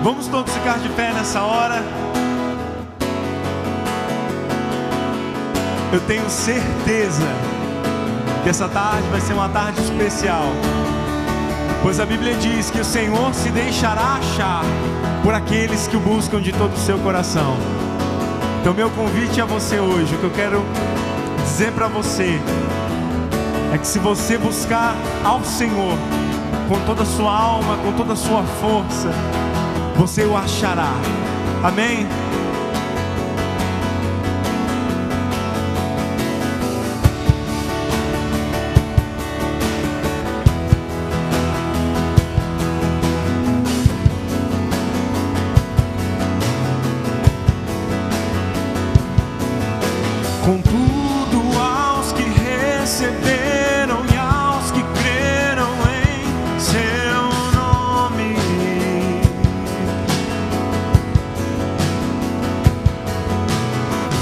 Vamos todos ficar de pé nessa hora. Eu tenho certeza que essa tarde vai ser uma tarde especial, pois a Bíblia diz que o Senhor se deixará achar por aqueles que o buscam de todo o seu coração. Então meu convite a você hoje, o que eu quero dizer para você é que se você buscar ao Senhor com toda a sua alma, com toda a sua força, você o achará. Amém? Contudo, aos que receberam e aos que creram em seu nome,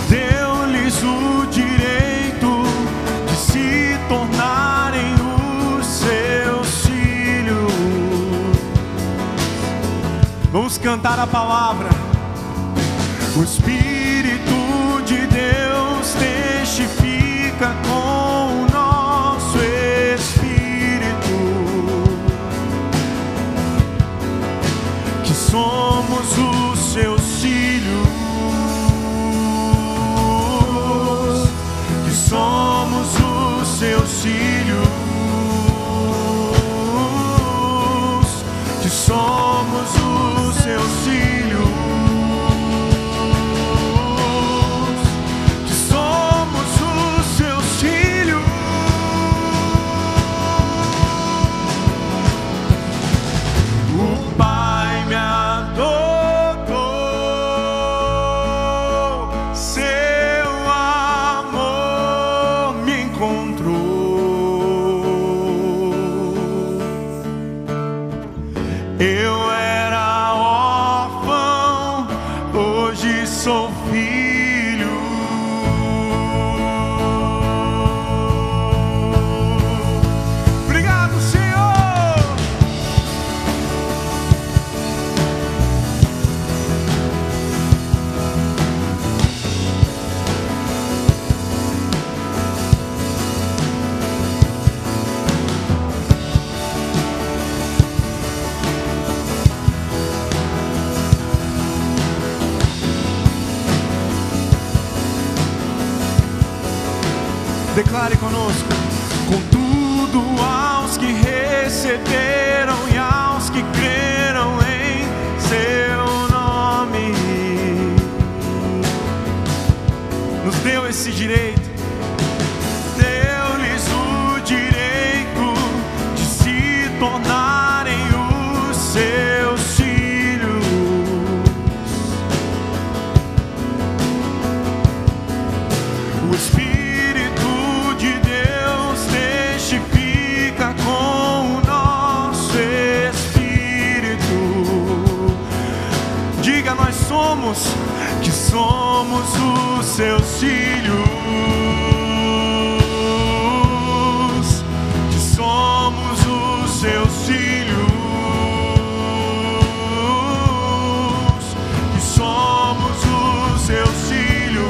deu-lhes o direito de se tornarem os seus filhos. Vamos cantar a palavra. O Espírito de Deus testifica com o nosso espírito que somos os seus filhos, que somos os seus filhos, que somos os seus filhos. Eu era órfão, hoje sou filho. Obrigado, Senhor. Declare conosco. Contudo, aos que receberam e aos que creram em seu nome, nos deu esse direito, deu-lhes o direito de se tornarem os seus filhos. O Espírito com o nosso espírito. Diga, nós somos, que somos os seus filhos, que somos os seus filhos, que somos os seus filhos.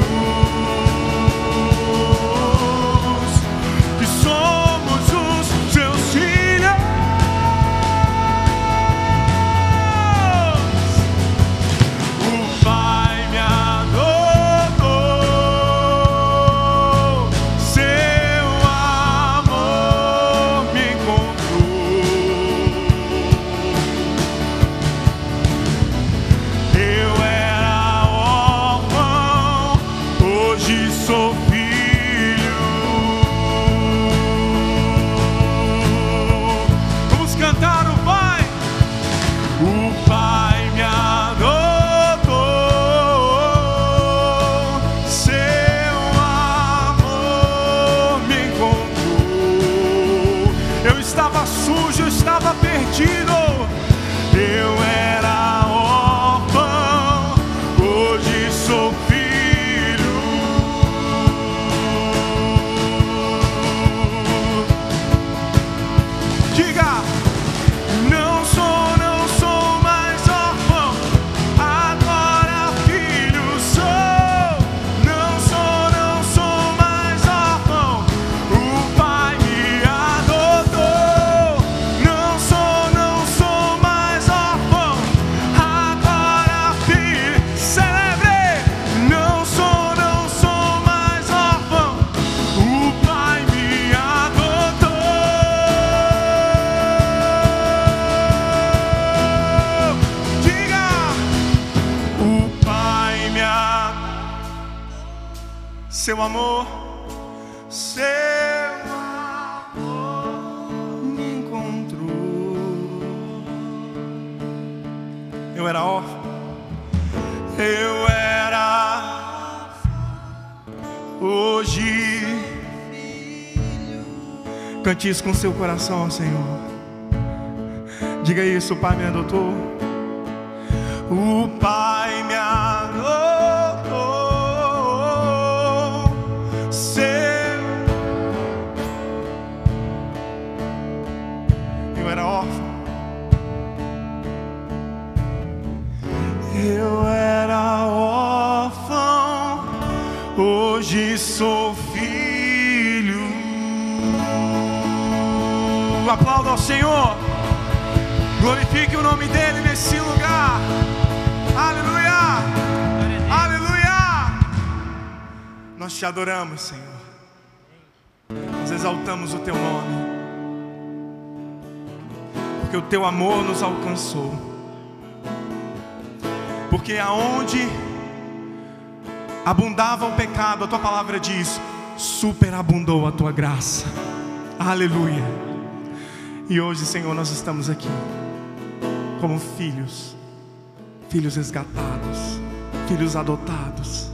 Seu amor me encontrou. Eu era órfão, eu era hoje. Cante isso com seu coração ao Senhor. Diga isso: o Pai me adotou. O Pai me adotou. Eu era órfão, eu era órfão, hoje sou filho. Aplauda ao Senhor, glorifique o nome dEle nesse lugar. Aleluia, aleluia. Nós te adoramos, Senhor. Nós exaltamos o Teu nome, porque o Teu amor nos alcançou. Porque aonde abundava o pecado, a Tua palavra diz, superabundou a Tua graça. Aleluia. E hoje, Senhor, nós estamos aqui como filhos, filhos resgatados, filhos adotados.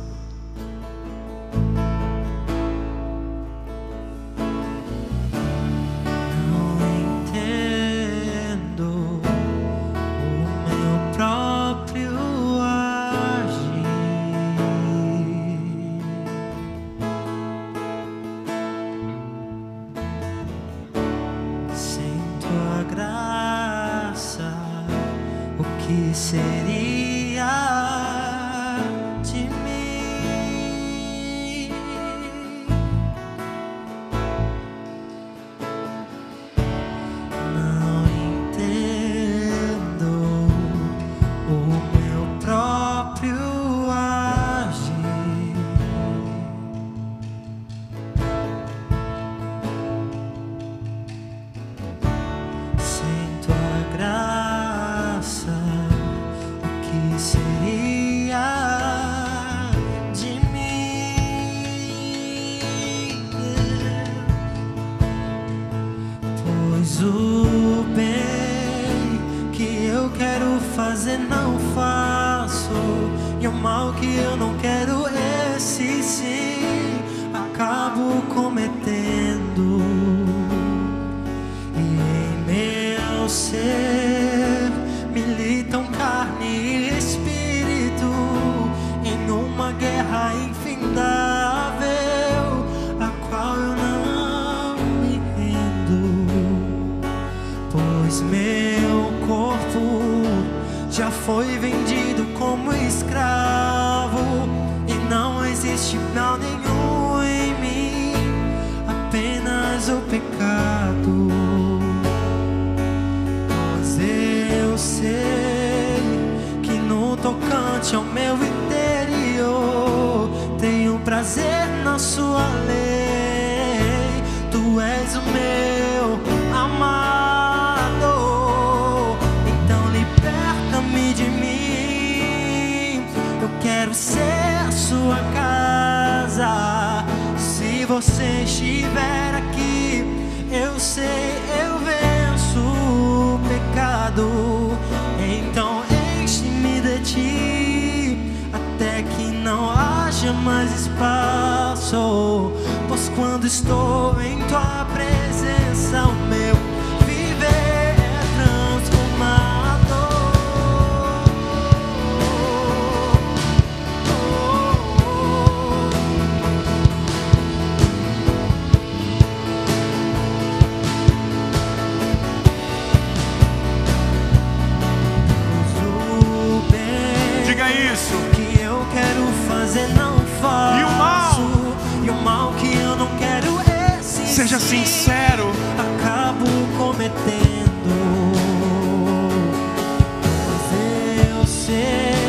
Seja sincero. Acabo cometendo, mas eu sei,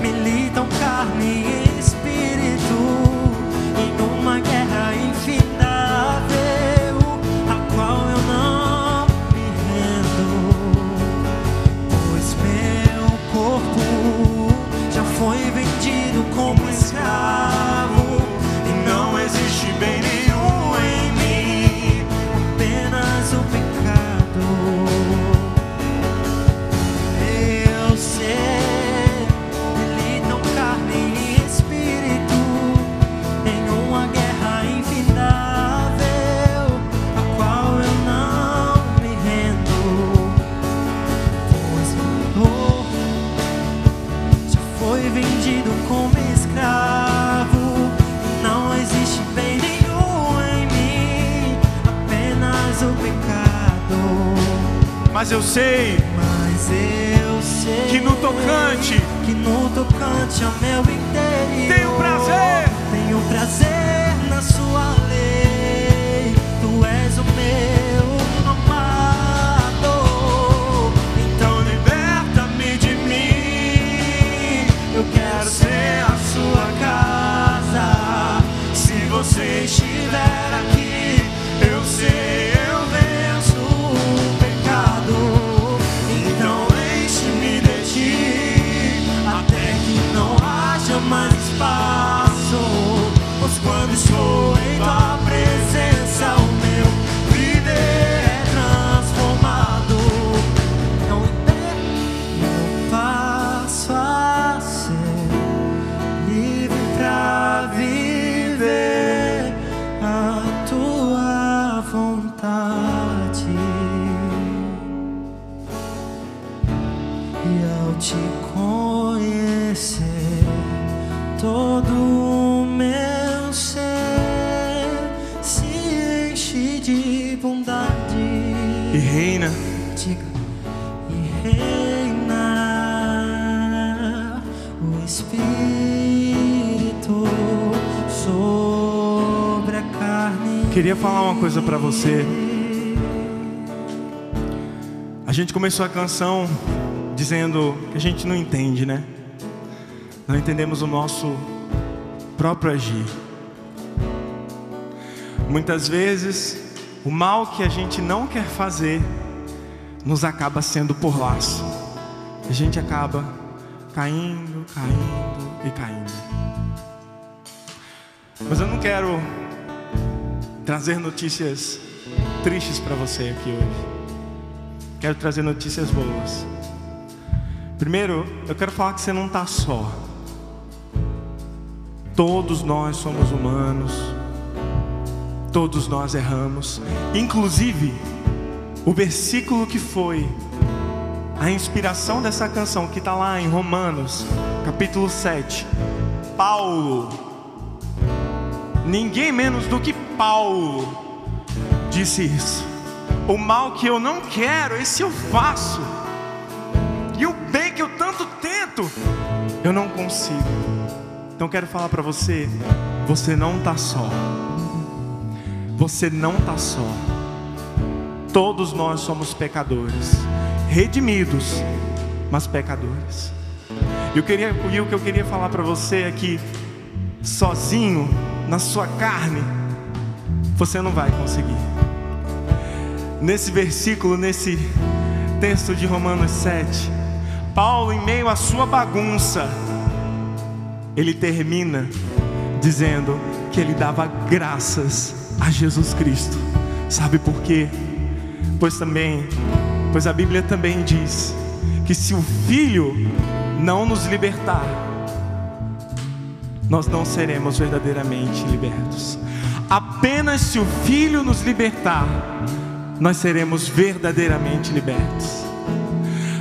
militam carne e espírito em uma guerra infindável, a qual eu não me rendo, pois meu corpo já foi vendido como escravo. Mas eu sei que no tocante ao meu interior tenho prazer na sua lei. Tu és o meu amado, então liberta-me de mim. Eu quero ser a sua casa. Se você estiver aqui, eu sei, eu venço o pecado. Então enche-me de ti, até que não haja mais espaço. Pois quando estou em tua presença, o meu viver é transformado. Não passo a ser livre pra viver a tua vontade. E ao te conhecer, todo o meu ser se enche de bondade. e reina. Diga, e reina o Espírito sobre a carne. Queria falar uma coisa pra você. A gente começou a canção dizendo que a gente não entende, né? Não entendemos o nosso próprio agir. Muitas vezes, o mal que a gente não quer fazer nos acaba sendo por laço. A gente acaba caindo e caindo. Mas eu não quero trazer notícias tristes para você aqui hoje. Quero trazer notícias boas. Primeiro, eu quero falar que você não está só. Todos nós somos humanos. Todos nós erramos. Inclusive, o versículo que foi a inspiração dessa canção, que está lá em Romanos, capítulo 7. Paulo, ninguém menos do que Paulo, disse isso. O mal que eu não quero, esse eu faço. E o bem que eu tanto tento, eu não consigo. Então quero falar para você, você não está só. Você não está só. Todos nós somos pecadores, redimidos, mas pecadores. E o que eu queria falar para você é que sozinho, na sua carne, você não vai conseguir. Nesse versículo, nesse texto de Romanos 7, Paulo, em meio à sua bagunça, ele termina dizendo que ele dava graças a Jesus Cristo. Sabe por quê? Pois a Bíblia também diz que se o Filho não nos libertar, nós não seremos verdadeiramente libertos. Apenas se o Filho nos libertar, nós seremos verdadeiramente libertos.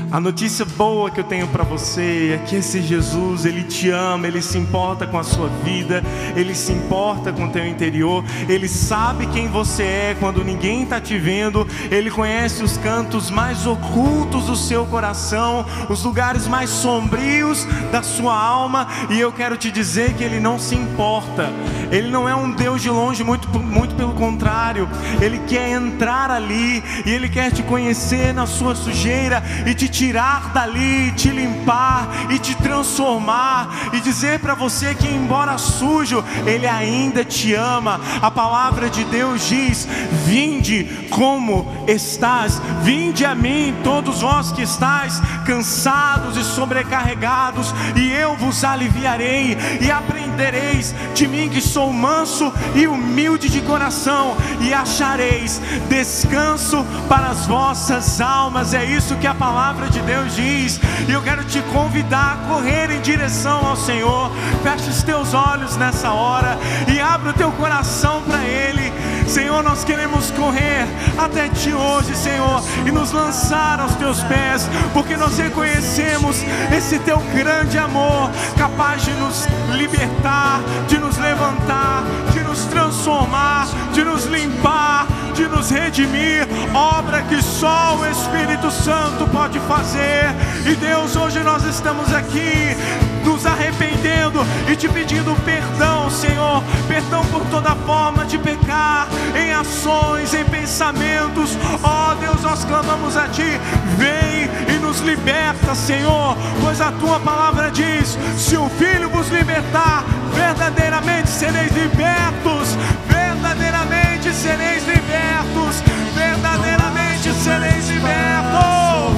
A notícia boa que eu tenho para você é que esse Jesus, Ele te ama, Ele se importa com a sua vida, Ele se importa com o teu interior, Ele sabe quem você é quando ninguém está te vendo, Ele conhece os cantos mais ocultos do seu coração, os lugares mais sombrios da sua alma, e eu quero te dizer que Ele não se importa. Ele não é um Deus de longe, muito pelo contrário. Ele quer entrar ali e Ele quer te conhecer na sua sujeira e te tirar dali, te limpar e te transformar e dizer para você que, embora sujo, Ele ainda te ama. A palavra de Deus diz: vinde como estás, vinde a mim todos vós que estáis cansados e sobrecarregados, e eu vos aliviarei, e aprendereis de mim, que sou manso e humilde de coração, e achareis descanso para as vossas almas. É isso que a palavra de Deus diz, e eu quero te convidar a correr em direção ao Senhor. Feche os teus olhos nessa hora e abre o teu coração para Ele. Senhor, nós queremos correr até Ti hoje, Senhor, e nos lançar aos Teus pés, porque nós reconhecemos esse Teu grande amor, capaz de nos libertar, de nos levantar, de nos transformar, de nos limpar, de nos redimir, obra que só o Espírito Santo pode fazer. E Deus, hoje nós estamos aqui nos arrependendo e te pedindo perdão, Senhor, perdão por toda forma de pecar, em ações, em pensamentos. Ó Deus, nós clamamos a Ti, vem e nos liberta, Senhor, pois a Tua palavra diz: se o Filho vos libertar, verdadeiramente sereis libertos, verdadeiramente sereis libertos, verdadeiramente sereis libertos.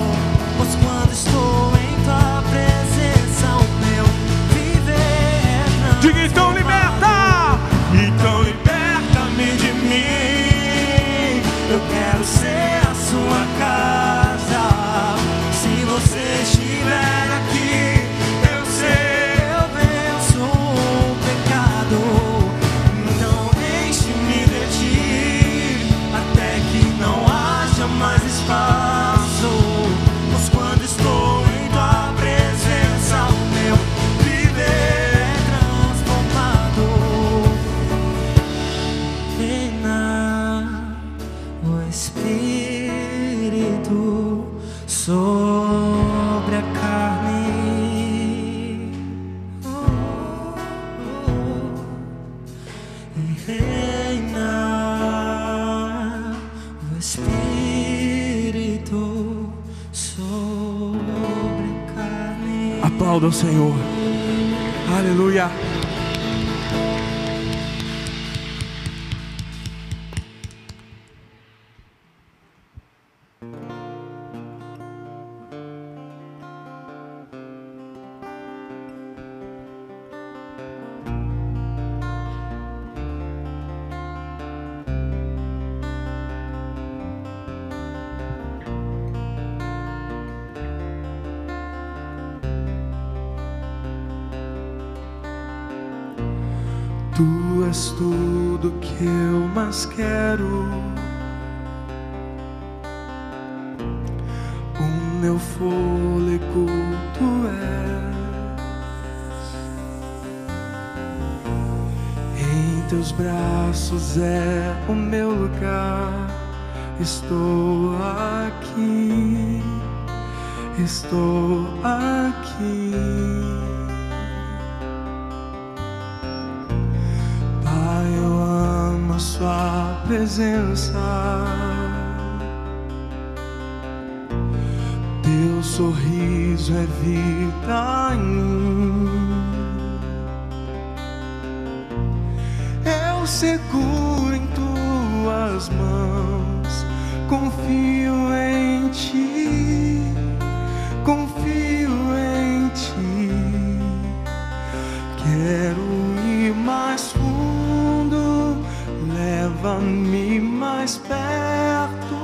Pois quando estou em Tua presença, o meu viver é transformado. Diga então, liberta! Então liberta-me de mim. Eu quero ser a Sua casa. Se você estiver aqui, Eu sei, eu venço o pecado. Não enche-me de Ti, até que não haja mais espaço. Pois quando estou em Tua presença, o meu viver é transformado. Reina o Espírito sobre a carne. E reina o Espírito sobre a carne. aplauda o Senhor. Aleluia. Tu és tudo que eu mais quero. O meu fôlego tu és. Em teus braços é o meu lugar. Estou aqui, estou aqui. Eu amo a Sua presença. Teu sorriso é vida em mim. Eu seguro em Tuas mãos. Confio em Ti. Confio em Ti. Quero ir mais fundo, leva-me mais perto,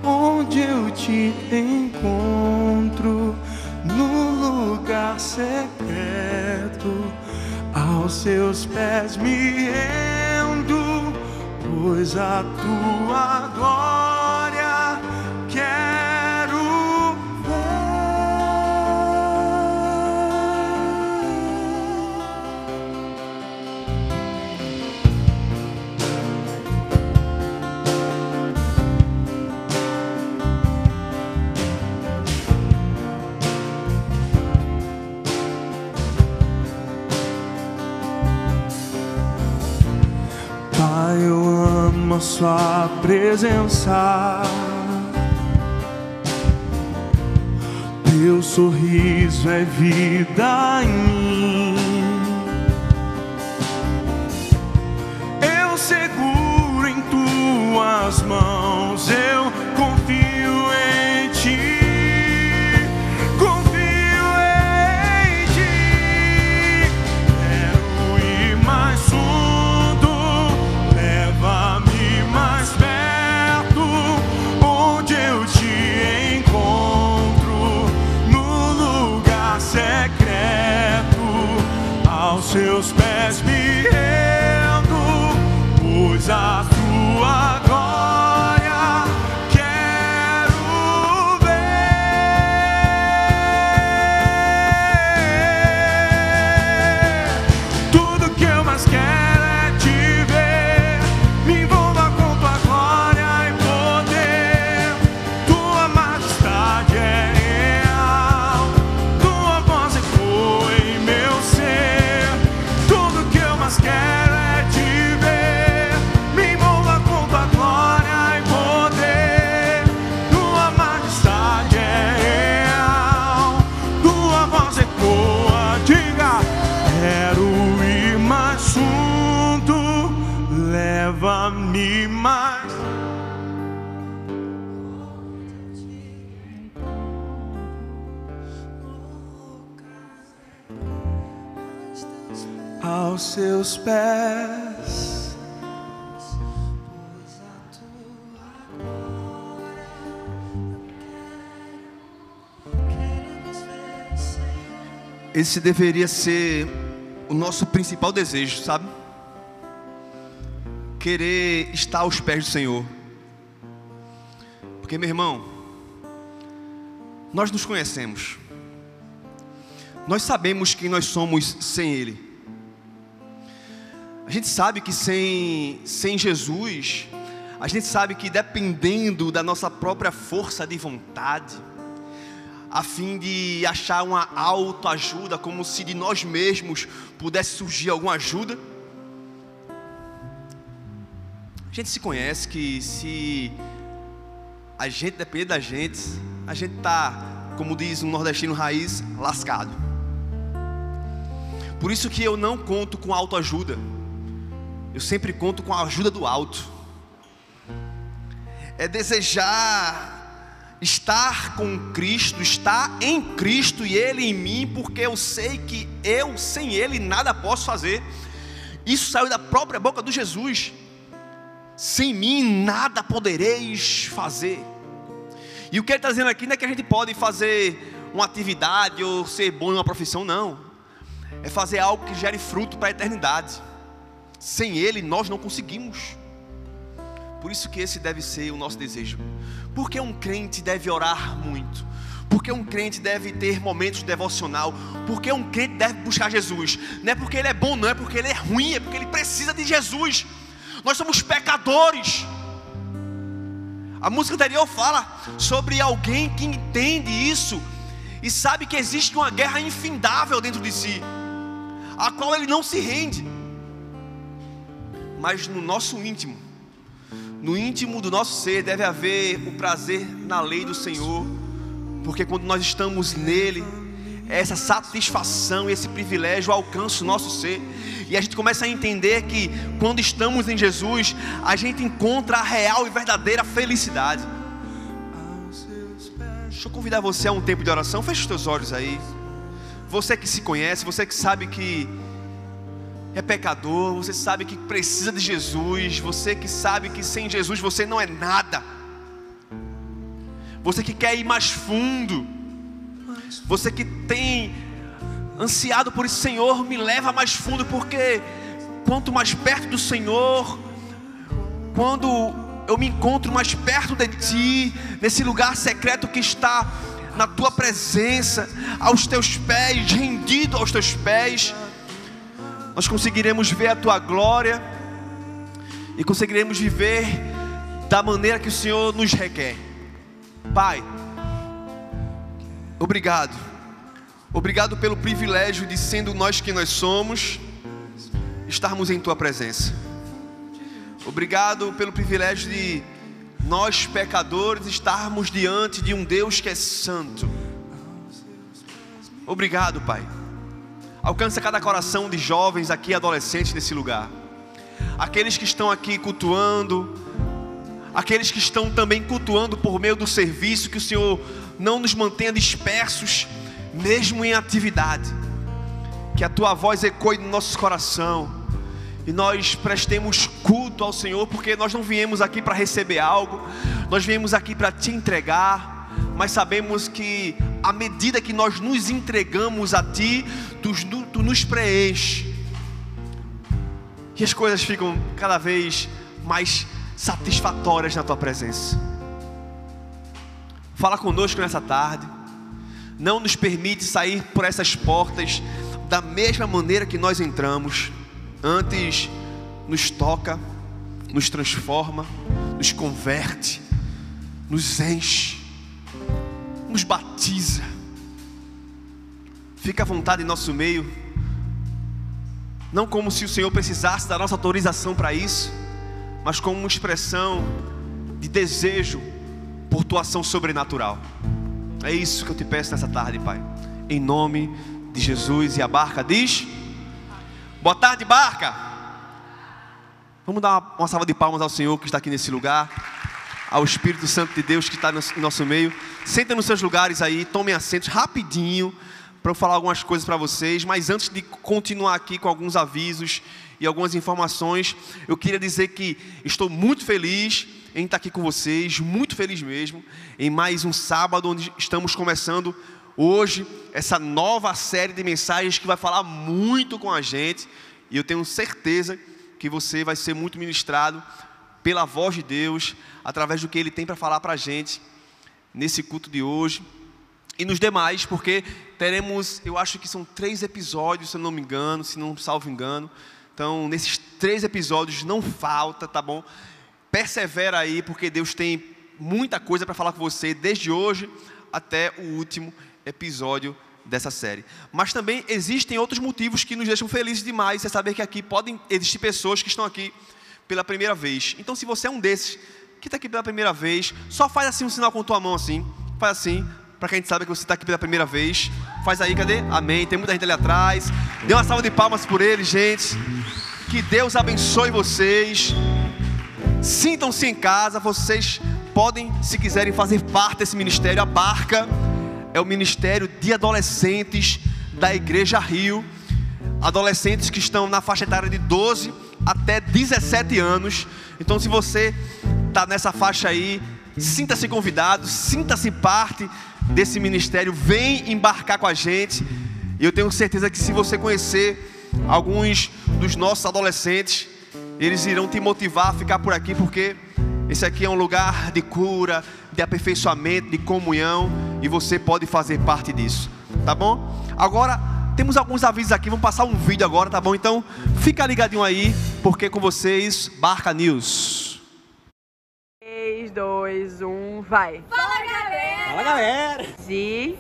onde eu Te encontro, no lugar secreto. Aos Seus pés me rendo, pois a Tua glória quero ver. Pai, eu amo a Sua presença. Teu sorriso é vida em mim. Eu seguro em Tuas mãos. Eu confio em Ti. Confio em Ti. Quero ir mais fundo, leva-me mais perto, onde eu Te encontro, no lugar secreto. Aos Seus pés me rendo, pois a Tua glória seus pés. Esse deveria ser o nosso principal desejo, sabe? Querer estar aos pés do Senhor. Porque, meu irmão, nós nos conhecemos. Nós sabemos quem nós somos sem Ele. A gente sabe que sem Jesus, a gente sabe que dependendo da nossa própria força de vontade, a fim de achar uma autoajuda, como se de nós mesmos pudesse surgir alguma ajuda. A gente se conhece que se a gente depender da gente, a gente está, como diz um nordestino raiz, lascado. Por isso que eu não conto com autoajuda. Eu sempre conto com a ajuda do alto. É desejar estar com Cristo, estar em Cristo e Ele em mim, porque eu sei que eu, sem Ele, nada posso fazer. Isso saiu da própria boca de Jesus. Sem mim, nada podereis fazer. E o que Ele está dizendo aqui não é que a gente pode fazer uma atividade ou ser bom em uma profissão, não. É fazer algo que gere fruto para a eternidade. Sem Ele, nós não conseguimos. Por isso que esse deve ser o nosso desejo. Porque um crente deve orar muito. Porque um crente deve ter momentos de devocional. Porque um crente deve buscar Jesus. Não é porque ele é bom, não é porque ele é ruim, é porque ele precisa de Jesus. Nós somos pecadores. A música anterior fala sobre alguém que entende isso e sabe que existe uma guerra infindável dentro de si, a qual ele não se rende. Mas no nosso íntimo, no íntimo do nosso ser, deve haver o prazer na lei do Senhor. Porque quando nós estamos nele, essa satisfação e esse privilégio alcança o nosso ser. E a gente começa a entender que quando estamos em Jesus, a gente encontra a real e verdadeira felicidade. Deixa eu convidar você a um tempo de oração. Feche os teus olhos aí. Você que se conhece, você que sabe que é pecador, você sabe que precisa de Jesus, você que sabe que sem Jesus você não é nada, você que quer ir mais fundo, você que tem ansiado por isso, Senhor, me leva mais fundo, porque quanto mais perto do Senhor, quando eu me encontro mais perto de Ti, nesse lugar secreto que está na Tua presença, aos Teus pés, rendido aos Teus pés, nós conseguiremos ver a Tua glória e conseguiremos viver da maneira que o Senhor nos requer. Pai, obrigado. Obrigado pelo privilégio de, sendo nós quem nós somos, estarmos em Tua presença. Obrigado pelo privilégio de nós, pecadores, estarmos diante de um Deus que é santo. Obrigado, Pai. Alcança cada coração de jovens aqui, adolescentes nesse lugar. Aqueles que estão aqui cultuando, aqueles que estão também cultuando por meio do serviço, que o Senhor não nos mantenha dispersos, mesmo em atividade. Que a Tua voz ecoe no nosso coração e nós prestemos culto ao Senhor, porque nós não viemos aqui para receber algo, nós viemos aqui para Te entregar, mas sabemos que à medida que nós nos entregamos a Ti, Tu nos preenche e as coisas ficam cada vez mais satisfatórias na Tua presença. Fala conosco nessa tarde. Não nos permite sair por essas portas da mesma maneira que nós entramos. Antes nos toca, nos transforma, nos converte, nos enche, nos batiza. Fica à vontade em nosso meio, não como se o Senhor precisasse da nossa autorização para isso, mas como uma expressão de desejo por Tua ação sobrenatural. É isso que eu te peço nessa tarde, Pai, em nome de Jesus. E a barca diz: boa tarde, barca. Vamos dar uma salva de palmas ao Senhor que está aqui nesse lugar, ao Espírito Santo de Deus que está em nosso meio. Senta nos seus lugares aí, tomem assentos rapidinho, para eu falar algumas coisas para vocês, mas antes de continuar aqui com alguns avisos e algumas informações, eu queria dizer que estou muito feliz em estar aqui com vocês, muito feliz mesmo, em mais um sábado onde estamos começando hoje essa nova série de mensagens que vai falar muito com a gente, e eu tenho certeza que você vai ser muito ministrado pela voz de Deus, através do que Ele tem para falar para a gente nesse culto de hoje e nos demais, porque teremos, eu acho que são 3 episódios, se eu não me engano, se não salvo engano. Então, nesses 3 episódios não falta, tá bom? Persevera aí, porque Deus tem muita coisa para falar com você, desde hoje até o último episódio dessa série. Mas também existem outros motivos que nos deixam felizes demais, é saber que aqui podem existir pessoas que estão aqui pela primeira vez. Então, se você é um desses que está aqui pela primeira vez, só faz assim um sinal com tua mão assim, faz assim, para que a gente saiba que você está aqui pela primeira vez. Faz aí, cadê? Amém, tem muita gente ali atrás. Dê uma salva de palmas por eles, gente. Que Deus abençoe vocês. Sintam-se em casa, vocês podem, se quiserem, fazer parte desse ministério. A Barca é o ministério de adolescentes da Igreja Rio. Adolescentes que estão na faixa etária de 12 até 17 anos. Então, se você está nessa faixa aí, sinta-se convidado, sinta-se parte desse ministério, vem embarcar com a gente. E eu tenho certeza que se você conhecer alguns dos nossos adolescentes, eles irão te motivar a ficar por aqui, porque esse aqui é um lugar de cura, de aperfeiçoamento, de comunhão, e você pode fazer parte disso, tá bom? Agora, temos alguns avisos aqui, vamos passar um vídeo agora, tá bom? Então, fica ligadinho aí, porque com vocês, Barca News. 3, 2, 1, vai! Fala, galera! Fala, galera!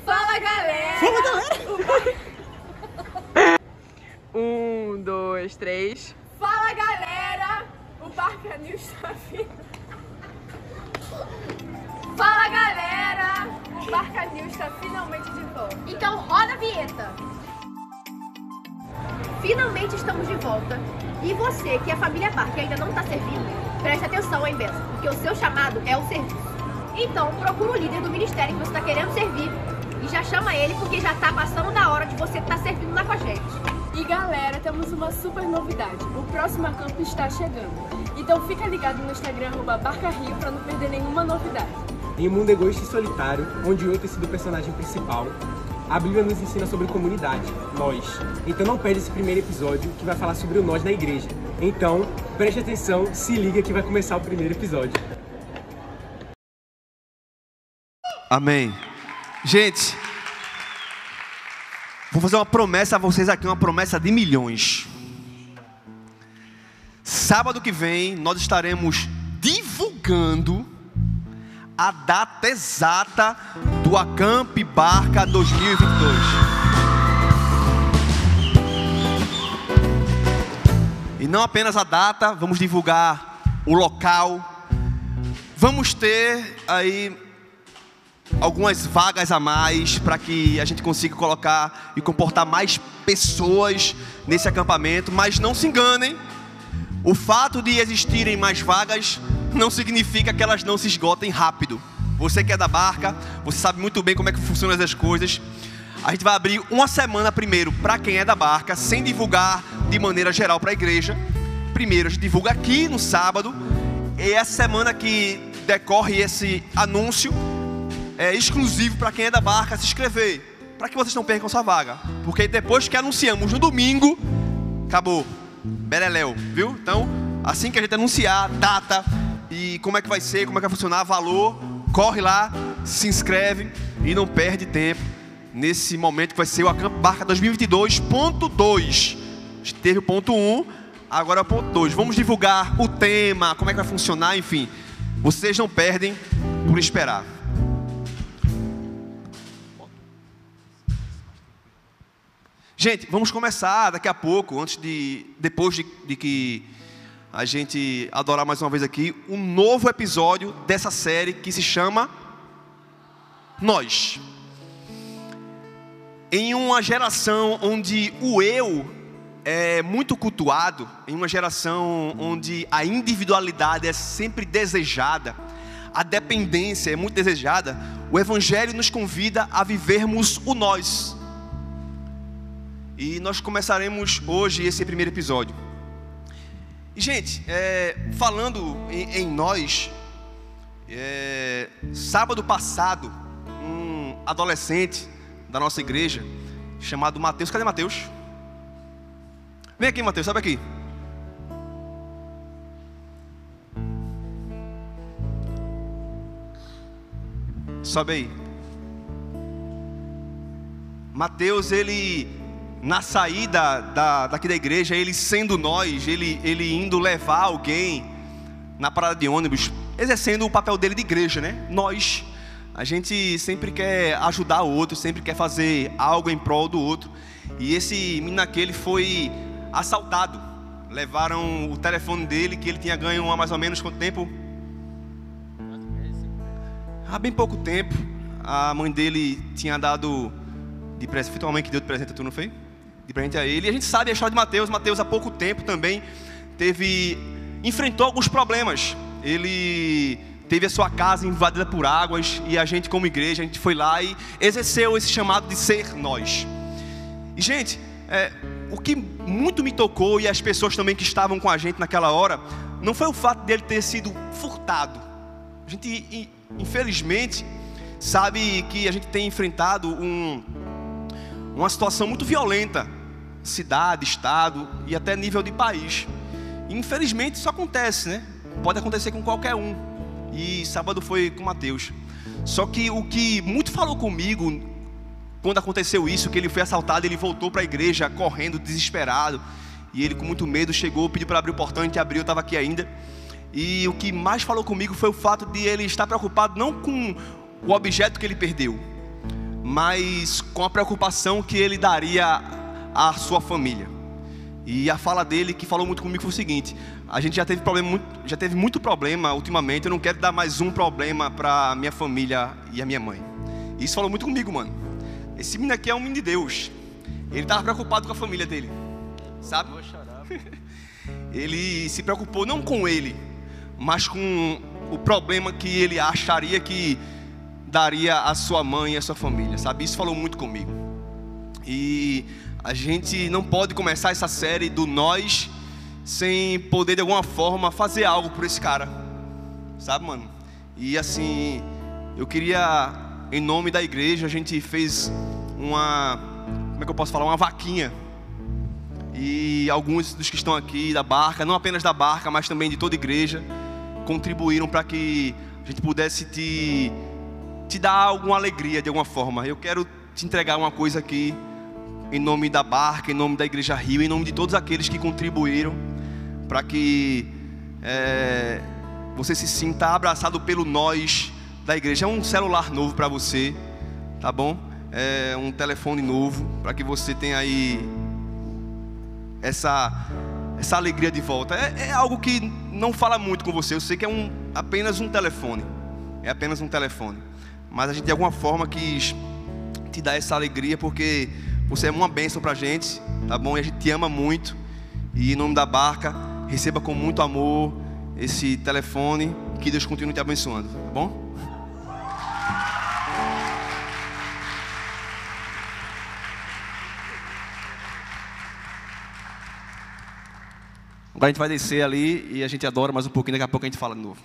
Fala, galera! Fala, galera! 1, 2, 3. Fala, galera! O Barca News está vindo. Fala, galera! O Barca News está finalmente de volta. Então roda a vinheta! Finalmente estamos de volta. E você, que é a família Barca e ainda não está servindo, preste atenção, hein, Bessa? Porque o seu chamado é o serviço. Então, procura o líder do ministério que você está querendo servir e já chama ele, porque já está passando da hora de você estar servindo lá com a gente. E galera, temos uma super novidade. O próximo acampo está chegando. Então fica ligado no Instagram @BarcaRio para não perder nenhuma novidade. Em um mundo egoísta e solitário, onde eu tenho sido o personagem principal, a Bíblia nos ensina sobre comunidade, nós. Então não perde esse primeiro episódio que vai falar sobre o nós na igreja. Então, preste atenção, se liga que vai começar o primeiro episódio. Amém. Gente, vou fazer uma promessa a vocês aqui, uma promessa de milhões. Sábado que vem, nós estaremos divulgando a data exata do Acamp Barca 2022. E não apenas a data, vamos divulgar o local. Vamos ter aí algumas vagas a mais para que a gente consiga colocar e comportar mais pessoas nesse acampamento. Mas não se enganem, o fato de existirem mais vagas não significa que elas não se esgotem rápido. Você que é da Barca, você sabe muito bem como é que funcionam essas coisas. A gente vai abrir uma semana primeiro para quem é da Barca, sem divulgar de maneira geral para a igreja. Primeiro a gente divulga aqui no sábado, e essa semana que decorre esse anúncio é exclusivo para quem é da Barca se inscrever, para que vocês não percam sua vaga, porque depois que anunciamos no domingo, acabou, beleléu, viu? Então, assim que a gente anunciar data e como é que vai ser, como é que vai funcionar, valor, corre lá, se inscreve e não perde tempo nesse momento que vai ser o Acamp Barca 2022.2. A gente teve o ponto 1, agora é o ponto 2. Vamos divulgar o tema, como é que vai funcionar, enfim. Vocês não perdem por esperar. Gente, vamos começar daqui a pouco, depois de que a gente adorar mais uma vez aqui, um novo episódio dessa série que se chama Nós. Em uma geração onde o eu é muito cultuado, em uma geração onde a individualidade é sempre desejada, a dependência é muito desejada, o Evangelho nos convida a vivermos o nós. E nós começaremos hoje esse primeiro episódio. E gente, falando em nós, sábado passado, um adolescente da nossa igreja, chamado Mateus. Cadê Mateus? Vem aqui, Mateus, sobe aqui. Sobe aí. Mateus, ele, na saída daqui da igreja, ele sendo nós, ele indo levar alguém na parada de ônibus, exercendo o papel dele de igreja, né? Nós, a gente sempre quer ajudar o outro, sempre quer fazer algo em prol do outro. E esse menino aqui, ele foi assaltado. Levaram o telefone dele, que ele tinha ganho há mais ou menos quanto tempo? Há bem pouco tempo. A mãe dele tinha dado de presente. Foi tua mãe que deu de presente, tu não foi? De presente a ele. E a gente sabe a história de Mateus. Mateus há pouco tempo também enfrentou alguns problemas. Ele teve a sua casa invadida por águas. E a gente, como igreja, a gente foi lá e exerceu esse chamado de ser nós. E gente, o que muito me tocou, e as pessoas também que estavam com a gente naquela hora, não foi o fato dele ter sido furtado. A gente, infelizmente, sabe que a gente tem enfrentado uma situação muito violenta, cidade, estado e até nível de país. E, infelizmente isso acontece, né? Pode acontecer com qualquer um. E sábado foi com Mateus. Só que o que muito falou comigo quando aconteceu isso, que ele foi assaltado, ele voltou para a igreja correndo, desesperado. E ele com muito medo chegou, pediu para abrir o portão, a gente abriu, eu estava aqui ainda. E o que mais falou comigo foi o fato de ele estar preocupado não com o objeto que ele perdeu, mas com a preocupação que ele daria à sua família. E a fala dele que falou muito comigo foi o seguinte: a gente já teve muito problema ultimamente, eu não quero dar mais um problema para minha família e a minha mãe. E isso falou muito comigo, mano. Esse menino aqui é um menino de Deus. Ele estava preocupado com a família dele, sabe? Ele se preocupou não com ele, mas com o problema que ele acharia que daria à sua mãe e à sua família, sabe? Isso falou muito comigo. E a gente não pode começar essa série do nós sem poder de alguma forma fazer algo por esse cara, sabe, mano? E assim, eu queria, em nome da igreja, a gente fez como é que eu posso falar? Uma vaquinha. E alguns dos que estão aqui da Barca, não apenas da Barca, mas também de toda a igreja, contribuíram para que a gente pudesse te dar alguma alegria de alguma forma. Eu quero te entregar uma coisa aqui, em nome da Barca, em nome da Igreja Rio, em nome de todos aqueles que contribuíram, para que você se sinta abraçado pelo nós da igreja. É um celular novo para você, tá bom? É um telefone novo, para que você tenha aí essa alegria de volta. É algo que não fala muito com você. Eu sei que é apenas um telefone. É apenas um telefone. Mas a gente de alguma forma quis te dar essa alegria, porque você é uma bênção pra gente, tá bom? E a gente te ama muito. E em nome da Barca, receba com muito amor esse telefone. Que Deus continue te abençoando, tá bom? Agora a gente vai descer ali e a gente adora mais um pouquinho, daqui a pouco a gente fala de novo.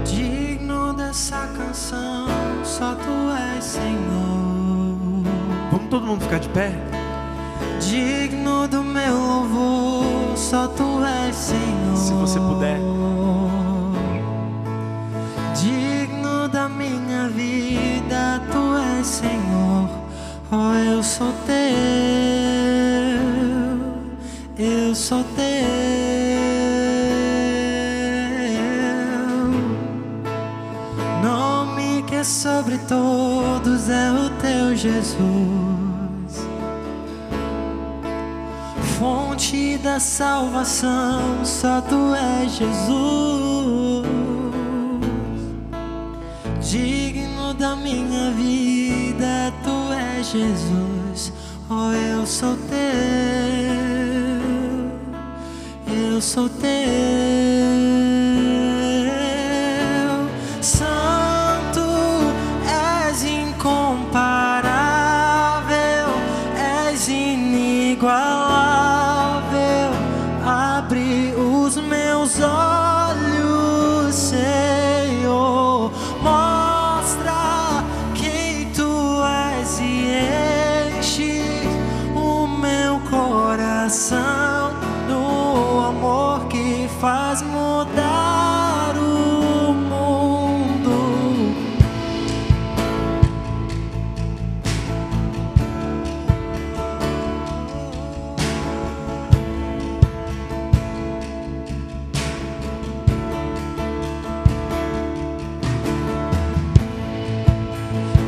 Digno dessa canção, só tu és, Senhor. Vamos todo mundo ficar de pé? Digno do meu louvor, só tu és, Senhor. Se você puder. Digno da minha vida, tu és, Senhor. Oh, eu sou teu, eu sou teu. Nome que é sobre todos é o teu Jesus. Fonte da salvação, só tu és, Jesus. Digno da minha vida, Jesus, oh, eu sou teu, eu sou teu. Santo, és incomparável, és inigualável. Abre os meus olhos, Senhor, mostra quem tu és e enche o meu coração do amor que faz mudar o mundo.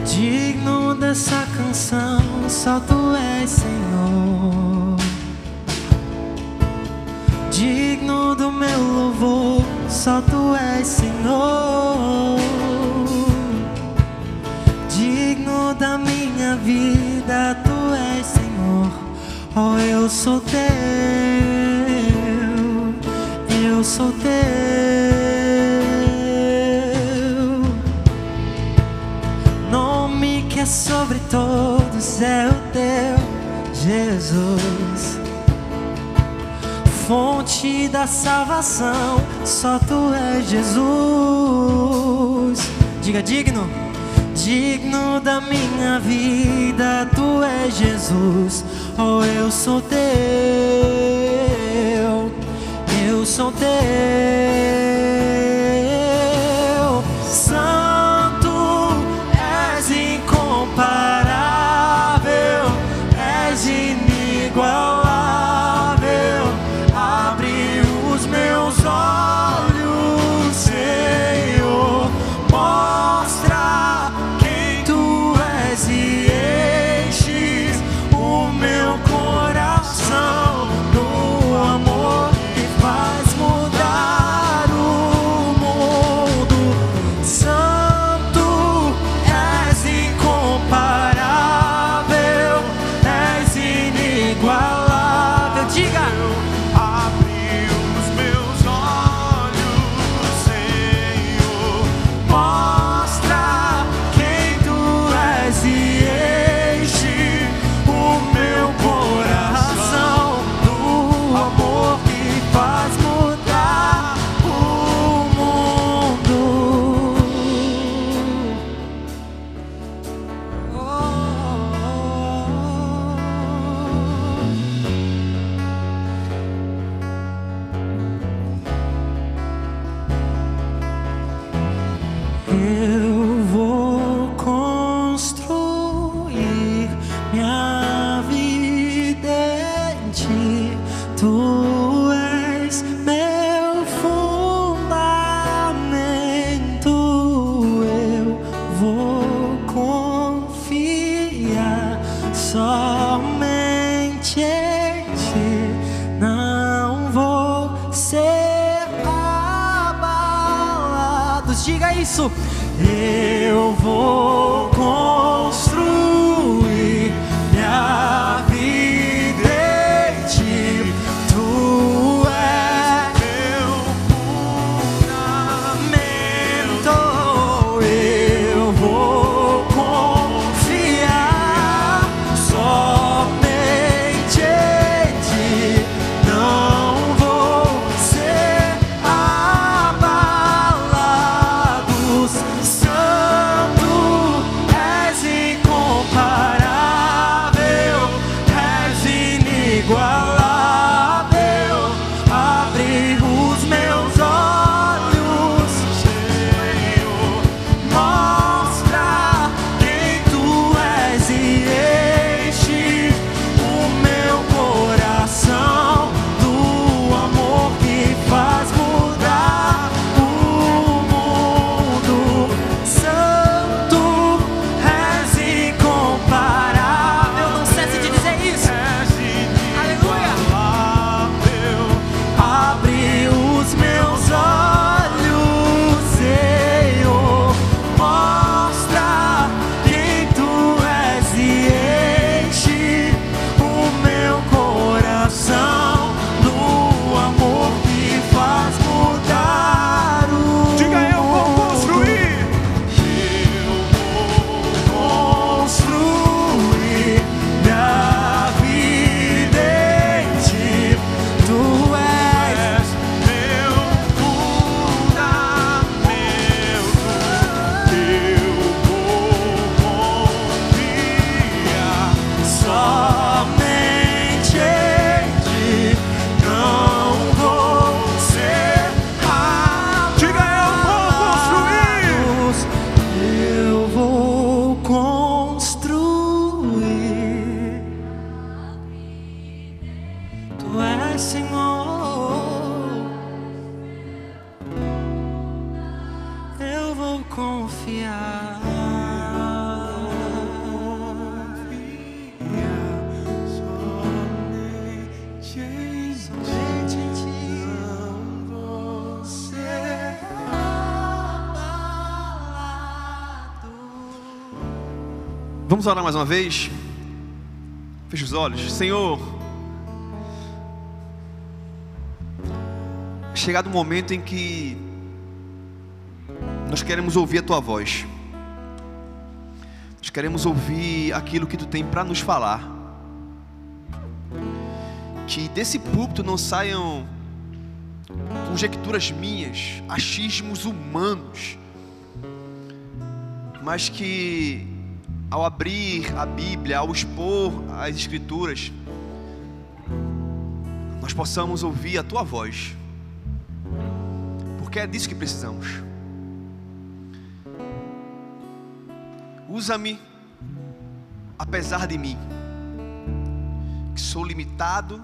Digno dessa canção, só tu és, Senhor. Digno do meu louvor, só tu és, Senhor. Digno da minha vida, tu és, Senhor. Oh, eu sou teu, eu sou teu. Nome que é sobre todos é o teu, Jesus. Fonte da salvação, só tu és, Jesus. Diga digno, digno da minha vida, tu és, Jesus. Oh, eu sou teu, eu sou teu. Santo, és incomparável, és inigualável. Abre os meus olhos, Senhor, mostra quem tu és e enches o meu coração do amor que faz mudar o mundo. Santo, és incomparável, és inigualável. Diga! Abre os meus olhos, Senhor. Mostra quem tu és e enche o meu coração do amor que faz mudar o mundo. Eu vou construir minha vida em ti. Tu és meu fundamento. Eu vou confiar somente em ti. Não vou ser abalado. Diga isso. Eu vou construir minha vida em ti. Tu és meu fundamento. Eu vou confiar somente em ti. Não vou ser abalado. Santo, és incomparável, és inigualável. Abre os meus olhos, Senhor, mostra quem tu és e enche o meu coração do amor que faz mudar o mundo. Santo, és incomparável. Não cesse de dizer isso. Aleluia. Senhor, eu vou confiar. Somente em ti, você abalado. Vamos orar mais uma vez? Feche os olhos. Senhor, chegado o momento em que nós queremos ouvir a Tua voz. Nós queremos ouvir aquilo que Tu tem para nos falar. Que desse púlpito não saiam conjecturas minhas, achismos humanos, mas que ao abrir a Bíblia, ao expor as Escrituras, nós possamos ouvir a Tua voz, porque é disso que precisamos. Usa-me apesar de mim, que sou limitado,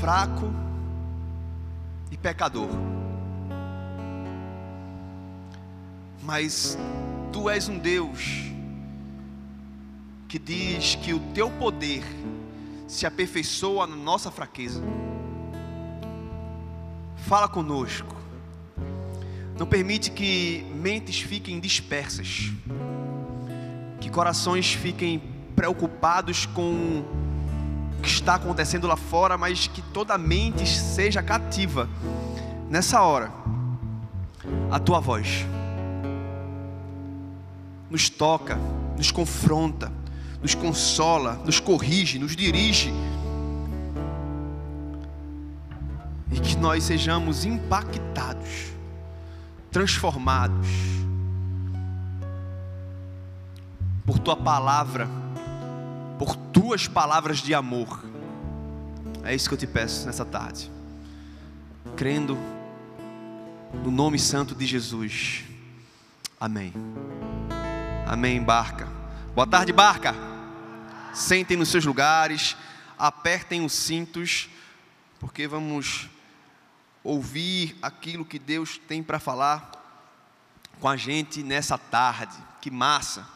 fraco e pecador, mas Tu és um Deus que diz que o Teu poder se aperfeiçoa na nossa fraqueza. Fala conosco. Não permite que mentes fiquem dispersas, que corações fiquem preocupados com o que está acontecendo lá fora, mas que toda mente seja cativa nessa hora a Tua voz. Nos toca, nos confronta, nos consola, nos corrige, nos dirige, e que nós sejamos impactados, transformados por Tua palavra, por Tuas palavras de amor. É isso que eu te peço nessa tarde, crendo no nome santo de Jesus. Amém. Amém, Barca. Boa tarde, Barca. Sentem nos seus lugares, apertem os cintos, porque vamos ouvir aquilo que Deus tem para falar com a gente nessa tarde. Que massa!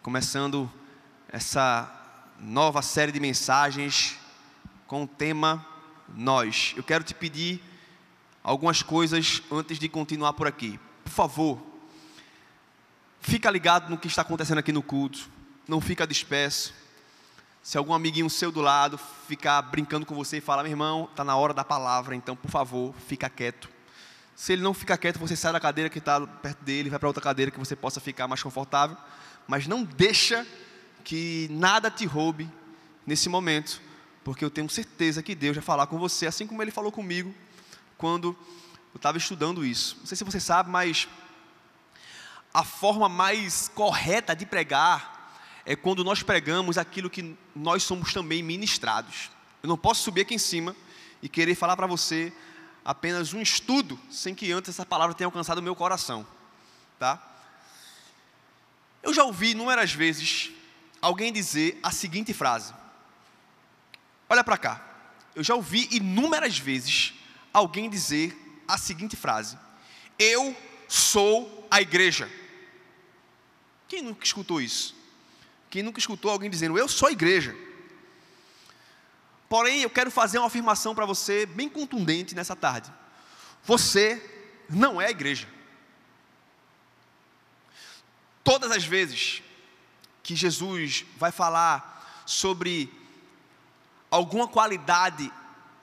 Começando essa nova série de mensagens com o tema Nós. Eu quero te pedir algumas coisas antes de continuar por aqui. Por favor, fica ligado no que está acontecendo aqui no culto. Não fica disperso. Se algum amiguinho seu do lado ficar brincando com você e falar: meu irmão, está na hora da palavra, então por favor, fica quieto. Se ele não ficar quieto, você sai da cadeira que está perto dele, vai para outra cadeira que você possa ficar mais confortável. Mas não deixa que nada te roube nesse momento, porque eu tenho certeza que Deus vai falar com você, assim como Ele falou comigo quando eu estava estudando isso. Não sei se você sabe, mas a forma mais correta de pregar é quando nós pregamos aquilo que nós somos também ministrados. Eu não posso subir aqui em cima e querer falar para você apenas um estudo, sem que antes essa palavra tenha alcançado o meu coração, tá? Eu já ouvi inúmeras vezes alguém dizer a seguinte frase. Olha para cá. Eu já ouvi inúmeras vezes alguém dizer a seguinte frase: eu sou a igreja. Quem nunca escutou isso? Quem nunca escutou alguém dizendo: eu sou a igreja? Porém, eu quero fazer uma afirmação para você bem contundente nessa tarde. Você não é a igreja. Todas as vezes que Jesus vai falar sobre alguma qualidade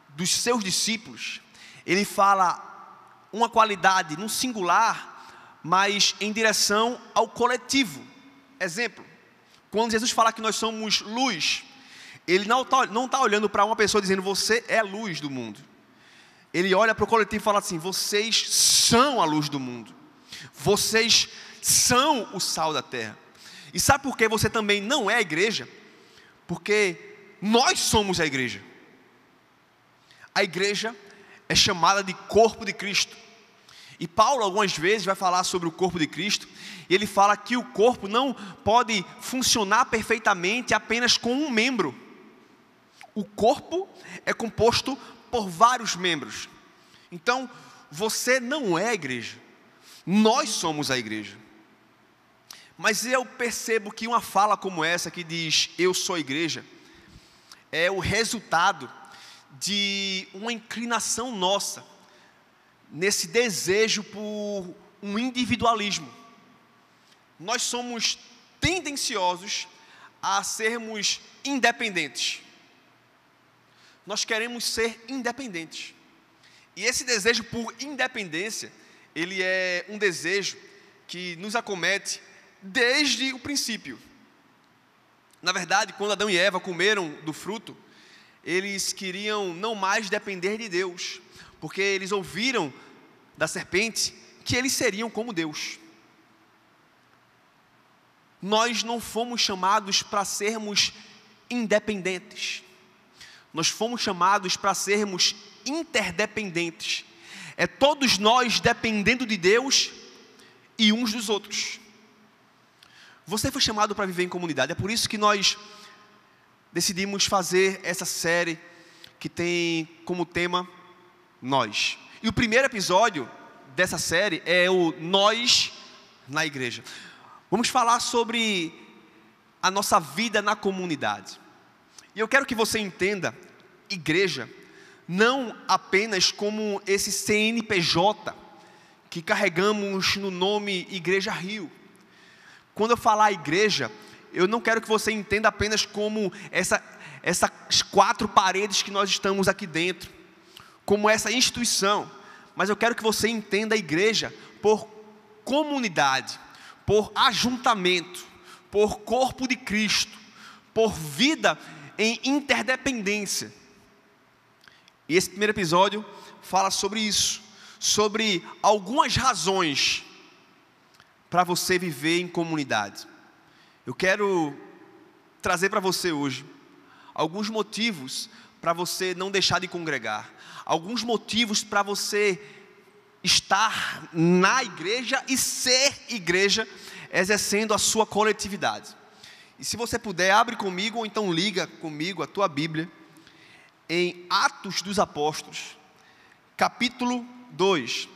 dos seus discípulos, Ele fala uma qualidade no singular, mas em direção ao coletivo. Exemplo, quando Jesus fala que nós somos luz, Ele não está olhando para uma pessoa dizendo: você é a luz do mundo. Ele olha para o coletivo e fala assim: vocês são a luz do mundo. Vocês são o sal da terra. E sabe por que você também não é a igreja? Porque nós somos a igreja. A igreja é chamada de corpo de Cristo. E Paulo algumas vezes vai falar sobre o corpo de Cristo, e ele fala que o corpo não pode funcionar perfeitamente apenas com um membro. O corpo é composto por vários membros. Então, você não é a igreja. Nós somos a igreja. Mas eu percebo que uma fala como essa, que diz, eu sou a igreja, é o resultado de uma inclinação nossa, nesse desejo por um individualismo. Nós somos tendenciosos a sermos independentes. Nós queremos ser independentes. E esse desejo por independência, ele é um desejo que nos acomete desde o princípio. Na verdade, quando Adão e Eva comeram do fruto, eles queriam não mais depender de Deus, porque eles ouviram da serpente que eles seriam como Deus. Nós não fomos chamados para sermos independentes. Nós fomos chamados para sermos interdependentes. É todos nós dependendo de Deus e uns dos outros. Você foi chamado para viver em comunidade. É por isso que nós decidimos fazer essa série que tem como tema Nós. E o primeiro episódio dessa série é o Nós na Igreja. Vamos falar sobre a nossa vida na comunidade. E eu quero que você entenda igreja não apenas como esse CNPJ que carregamos no nome Igreja Rio. Quando eu falar igreja, eu não quero que você entenda apenas como essas 4 paredes que nós estamos aqui dentro, como essa instituição, mas eu quero que você entenda a igreja por comunidade, por ajuntamento, por corpo de Cristo, por vida em interdependência. E esse primeiro episódio fala sobre isso, sobre algumas razões para você viver em comunidade. Eu quero trazer para você hoje alguns motivos para você não deixar de congregar, alguns motivos para você estar na igreja e ser igreja, exercendo a sua coletividade. E se você puder, abre comigo ou então liga comigo a tua Bíblia em Atos dos Apóstolos, capítulo 2.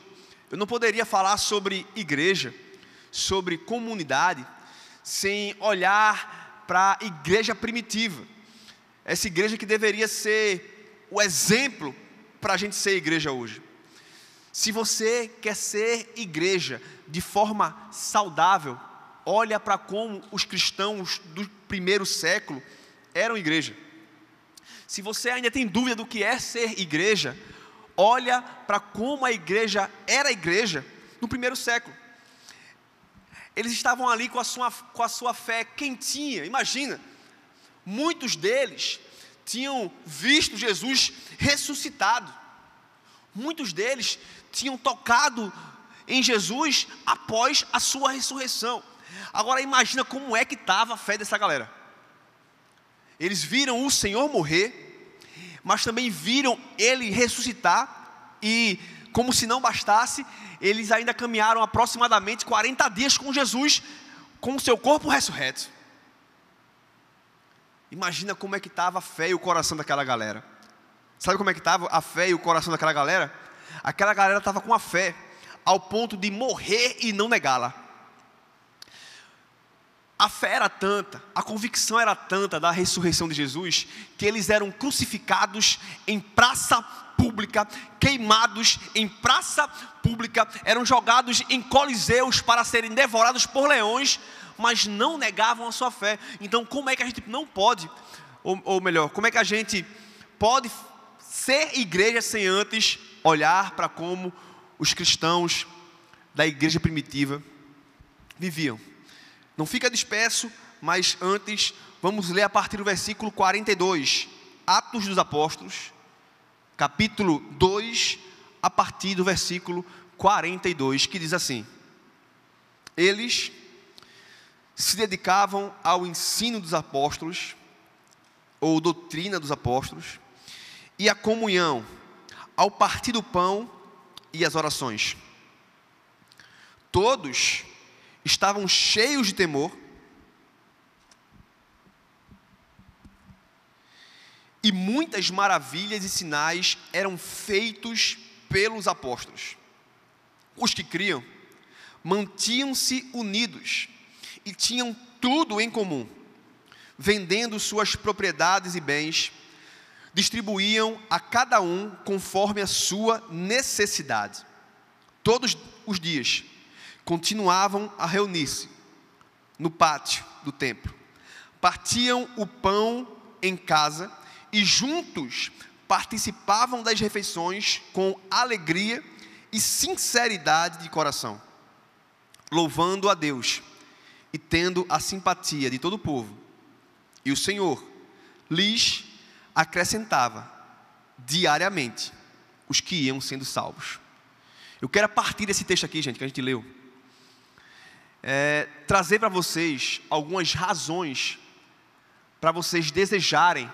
Eu não poderia falar sobre igreja, sobre comunidade, sem olhar para a igreja primitiva. Essa igreja que deveria ser o exemplo para a gente ser igreja hoje. Se você quer ser igreja de forma saudável, olha para como os cristãos do primeiro século eram igreja. Se você ainda tem dúvida do que é ser igreja, olha para como a igreja era igreja no primeiro século. Eles estavam ali com a sua fé quentinha. Imagina, muitos deles tinham visto Jesus ressuscitado. Muitos deles tinham tocado em Jesus após a sua ressurreição. Agora imagina como é que estava a fé dessa galera. Eles viram o Senhor morrer, mas também viram Ele ressuscitar. E como se não bastasse, eles ainda caminharam aproximadamente 40 dias com Jesus, com o seu corpo ressurreto. Imagina como é que estava a fé e o coração daquela galera. Sabe como é que estava a fé e o coração daquela galera? Aquela galera estava com a fé ao ponto de morrer e não negá-la. A fé era tanta, a convicção era tanta da ressurreição de Jesus, que eles eram crucificados em praça pública, queimados em praça pública, eram jogados em coliseus para serem devorados por leões, mas não negavam a sua fé. Então como é que a gente não pode, ou melhor, como é que a gente pode ser igreja sem antes olhar para como os cristãos da igreja primitiva viviam? Não fica disperso, mas antes vamos ler a partir do versículo 42, Atos dos Apóstolos, capítulo 2, a partir do versículo 42, que diz assim: eles se dedicavam ao ensino dos apóstolos, ou doutrina dos apóstolos, e à comunhão, ao partir do pão e às orações. Todos estavam cheios de temor, e muitas maravilhas e sinais eram feitos pelos apóstolos. Os que criam mantinham-se unidos e tinham tudo em comum. Vendendo suas propriedades e bens, distribuíam a cada um conforme a sua necessidade. Todos os dias continuavam a reunir-se no pátio do templo. Partiam o pão em casa e juntos participavam das refeições com alegria e sinceridade de coração, louvando a Deus e tendo a simpatia de todo o povo. E o Senhor lhes acrescentava diariamente os que iam sendo salvos. Eu quero, a partir desse texto aqui, gente, que a gente leu, trazer para vocês algumas razões para vocês desejarem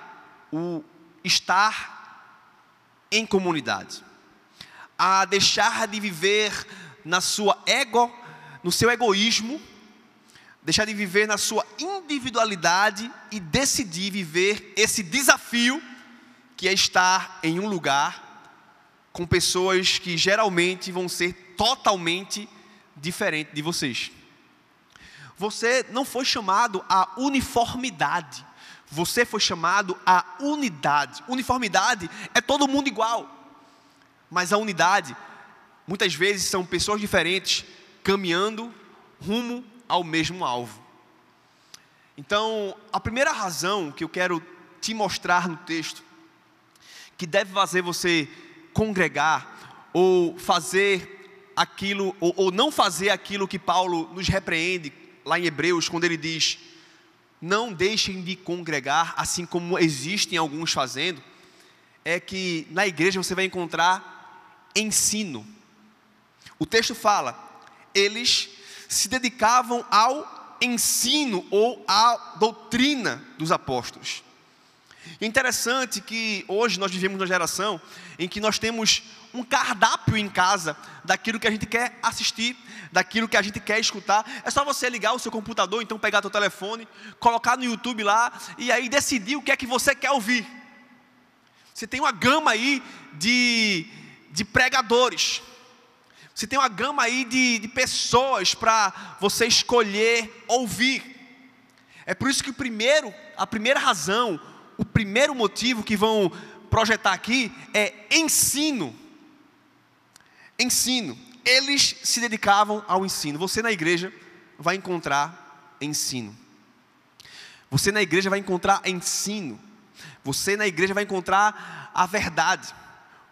o estar em comunidade, a deixar de viver na sua no seu egoísmo, deixar de viver na sua individualidade e decidir viver esse desafio que é estar em um lugar com pessoas que geralmente vão ser totalmente diferentes de vocês. Você não foi chamado à uniformidade, você foi chamado à unidade. Uniformidade é todo mundo igual, mas a unidade, muitas vezes são pessoas diferentes caminhando rumo ao mesmo alvo. Então, a primeira razão que eu quero te mostrar no texto, que deve fazer você congregar, ou fazer aquilo, ou não fazer aquilo que Paulo nos repreende lá em Hebreus, quando ele diz: não deixem de congregar, assim como existem alguns fazendo, é que na igreja você vai encontrar ensino. O texto fala, eles se dedicavam ao ensino ou à doutrina dos apóstolos. É interessante que hoje nós vivemos numa geração em que nós temos um cardápio em casa daquilo que a gente quer assistir, daquilo que a gente quer escutar. É só você ligar o seu computador, então pegar seu telefone, colocar no YouTube lá e aí decidir o que é que você quer ouvir. Você tem uma gama aí de pregadores. Você tem uma gama aí de pessoas para você escolher ouvir. É por isso que a primeira razão, o primeiro motivo que vão projetar aqui é ensino. Ensino. Eles se dedicavam ao ensino. Você na igreja vai encontrar ensino. Você na igreja vai encontrar ensino. Você na igreja vai encontrar a verdade.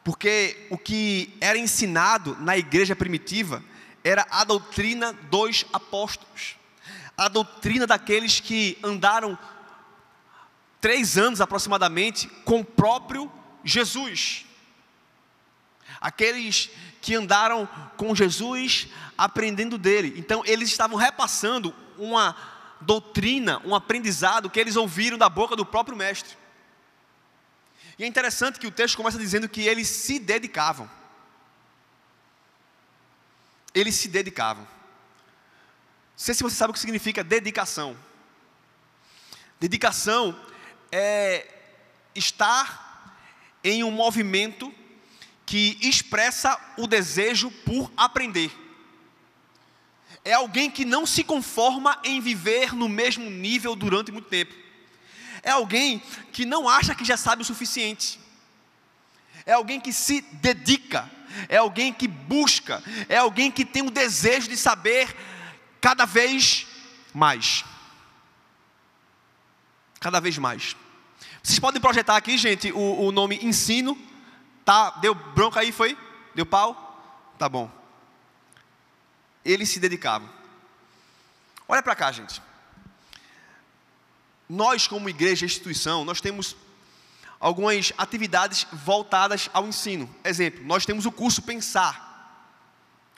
Porque o que era ensinado na igreja primitiva era a doutrina dos apóstolos. A doutrina daqueles que andaram 3 anos aproximadamente com o próprio Jesus. Aqueles que andaram com Jesus aprendendo dele. Então eles estavam repassando uma doutrina, um aprendizado que eles ouviram da boca do próprio mestre. E é interessante que o texto começa dizendo que eles se dedicavam. Eles se dedicavam. Não sei se você sabe o que significa dedicação. Dedicação é estar em um movimento que expressa o desejo por aprender. É alguém que não se conforma em viver no mesmo nível durante muito tempo. É alguém que não acha que já sabe o suficiente. É alguém que se dedica. É alguém que busca. É alguém que tem o desejo de saber cada vez mais. Cada vez mais. Vocês podem projetar aqui, gente, o nome ensino. Tá? Deu bronca aí, foi? Deu pau? Tá bom. Eles se dedicavam. Olha para cá, gente. Nós, como igreja, instituição, nós temos algumas atividades voltadas ao ensino. Exemplo, nós temos o curso Pensar.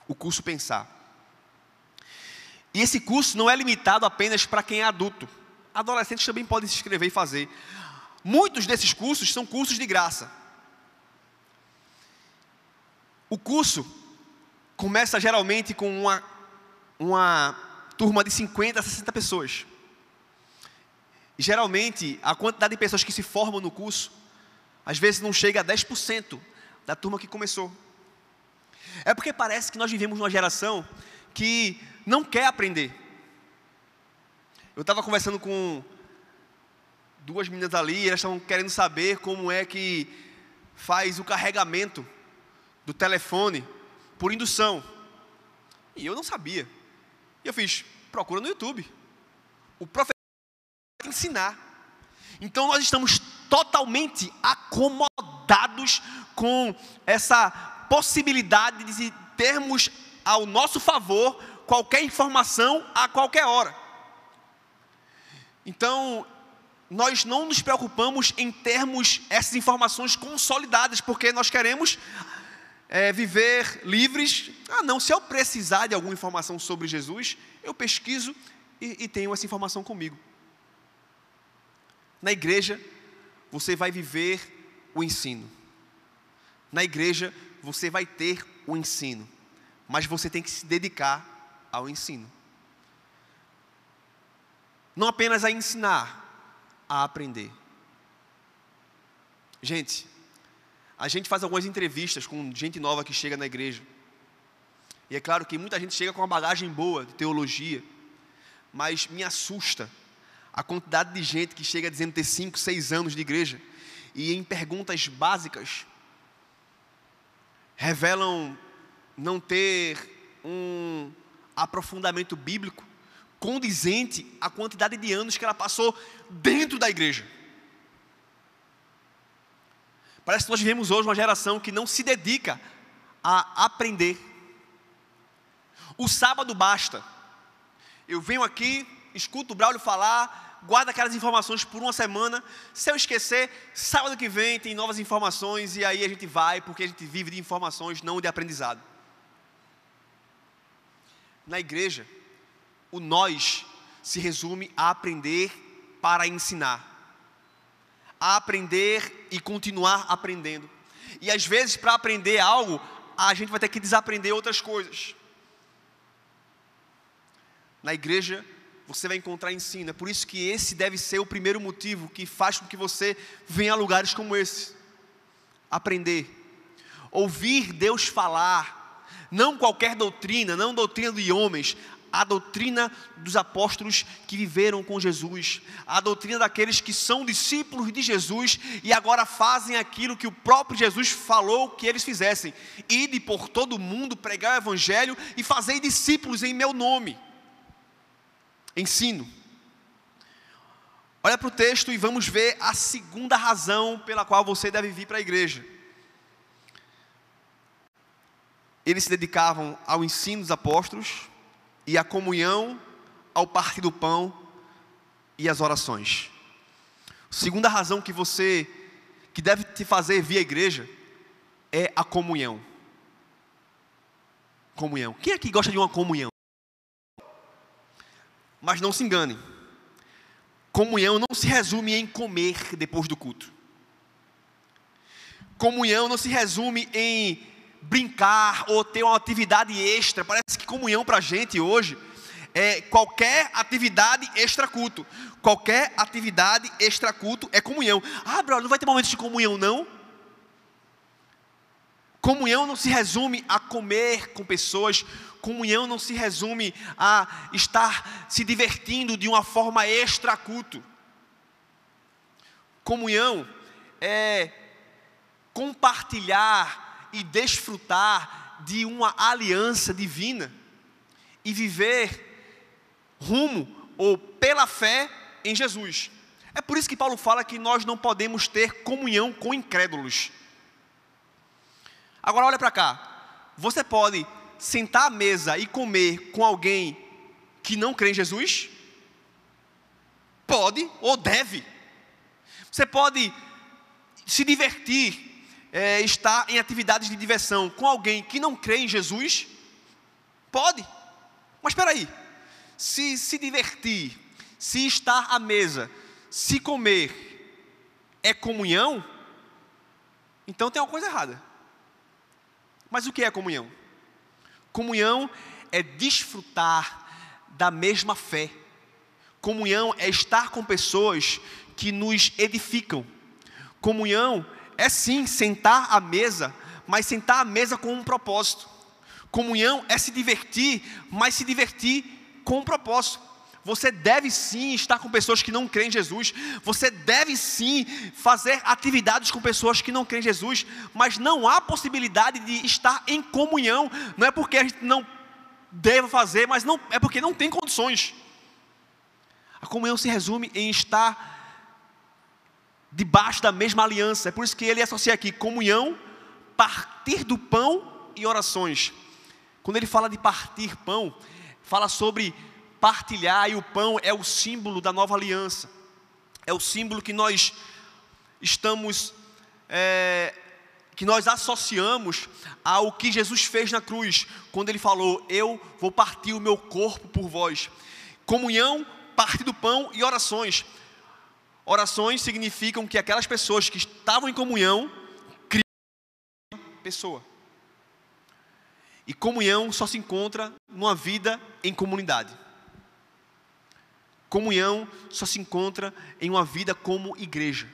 O curso Pensar. E esse curso não é limitado apenas para quem é adulto. Adolescentes também podem se inscrever e fazer. Muitos desses cursos são cursos de graça. O curso começa geralmente com uma turma de 50 a 60 pessoas. E geralmente, a quantidade de pessoas que se formam no curso Às vezes não chega a 10% da turma que começou. É porque parece que nós vivemos numa geração que não quer aprender. Eu estava conversando com duas meninas ali, elas estavam querendo saber como é que faz o carregamento do telefone por indução. E eu não sabia. E eu fiz, procura no YouTube. O professor vai te ensinar. Então nós estamos totalmente acomodados com essa possibilidade de termos ao nosso favor qualquer informação a qualquer hora. Então, nós não nos preocupamos em termos essas informações consolidadas, porque nós queremos viver livres. Não, se eu precisar de alguma informação sobre Jesus, eu pesquiso e tenho essa informação comigo. Na igreja, você vai viver o ensino. Na igreja, você vai ter o ensino. Mas você tem que se dedicar ao ensino. Não apenas a ensinar, a aprender. Gente, a gente faz algumas entrevistas com gente nova que chega na igreja. E é claro que muita gente chega com uma bagagem boa de teologia. Mas me assusta a quantidade de gente que chega dizendo ter 5, 6 anos de igreja e em perguntas básicas revelam não ter um aprofundamento bíblico condizente à quantidade de anos que ela passou dentro da igreja. Parece que nós vivemos hoje uma geração que não se dedica a aprender. O sábado basta. Eu venho aqui, escuto o Braulio falar, guardo aquelas informações por uma semana. Se eu esquecer, sábado que vem tem novas informações e aí a gente vai, porque a gente vive de informações, não de aprendizado. Na igreja, o nós se resume a aprender para ensinar. A aprender e continuar aprendendo. E às vezes, para aprender algo, a gente vai ter que desaprender outras coisas. Na igreja, você vai encontrar ensino. É por isso que esse deve ser o primeiro motivo que faz com que você venha a lugares como esse. Aprender. Ouvir Deus falar. Não qualquer doutrina, não doutrina de homens. A doutrina dos apóstolos que viveram com Jesus. A doutrina daqueles que são discípulos de Jesus e agora fazem aquilo que o próprio Jesus falou que eles fizessem. Ide por todo o mundo, pregar o evangelho e fazei discípulos em meu nome. Ensino. Olha para o texto e vamos ver a segunda razão pela qual você deve vir para a igreja. Eles se dedicavam ao ensino dos apóstolos e à comunhão, ao partir do pão e às orações. Segunda razão que deve te fazer vir à igreja é a comunhão. Comunhão. Quem aqui gosta de uma comunhão? Mas não se engane, comunhão não se resume em comer depois do culto. Comunhão não se resume em brincar ou ter uma atividade extra. Parece que comunhão para a gente hoje é qualquer atividade extra culto. Qualquer atividade extra culto é comunhão. Brother, não vai ter momentos de comunhão não? Comunhão não se resume a comer com pessoas. Comunhão não se resume a estar se divertindo de uma forma extra culto. Comunhão é compartilhar e desfrutar de uma aliança divina e viver rumo ou pela fé em Jesus. É por isso que Paulo fala que nós não podemos ter comunhão com incrédulos. Agora olha para cá, você pode sentar à mesa e comer com alguém que não crê em Jesus? Pode ou deve. Você pode se divertir, estar em atividades de diversão com alguém que não crê em Jesus? Pode. Mas espera aí, se divertir, se estar à mesa, se comer é comunhão, então tem uma coisa errada. Mas o que é comunhão? Comunhão é desfrutar da mesma fé. Comunhão é estar com pessoas que nos edificam. Comunhão é sim sentar à mesa, mas sentar à mesa com um propósito. Comunhão é se divertir, mas se divertir com um propósito. Você deve sim estar com pessoas que não creem em Jesus. Você deve sim fazer atividades com pessoas que não creem em Jesus. Mas não há possibilidade de estar em comunhão. Não é porque a gente não deva fazer, mas não, é porque não tem condições. A comunhão se resume em estar debaixo da mesma aliança. É por isso que ele associa aqui comunhão, partir do pão e orações. Quando ele fala de partir pão, fala sobre partilhar, e o pão é o símbolo da nova aliança. É o símbolo que nós estamos, que nós associamos ao que Jesus fez na cruz, quando ele falou: eu vou partir o meu corpo por vós. Comunhão, partir do pão e orações. Orações significam que aquelas pessoas que estavam em comunhão criam uma pessoa. E comunhão só se encontra numa vida em comunidade. Comunhão só se encontra em uma vida como igreja.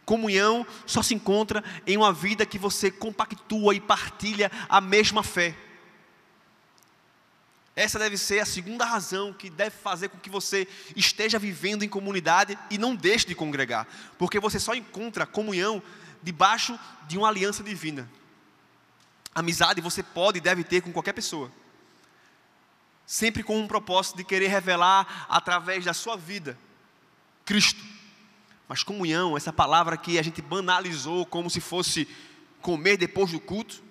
Comunhão só se encontra em uma vida que você compactua e partilha a mesma fé. Essa deve ser a segunda razão que deve fazer com que você esteja vivendo em comunidade e não deixe de congregar. Porque você só encontra comunhão debaixo de uma aliança divina. Amizade você pode e deve ter com qualquer pessoa, sempre com um propósito de querer revelar através da sua vida Cristo. Mas comunhão, essa palavra que a gente banalizou como se fosse comer depois do culto,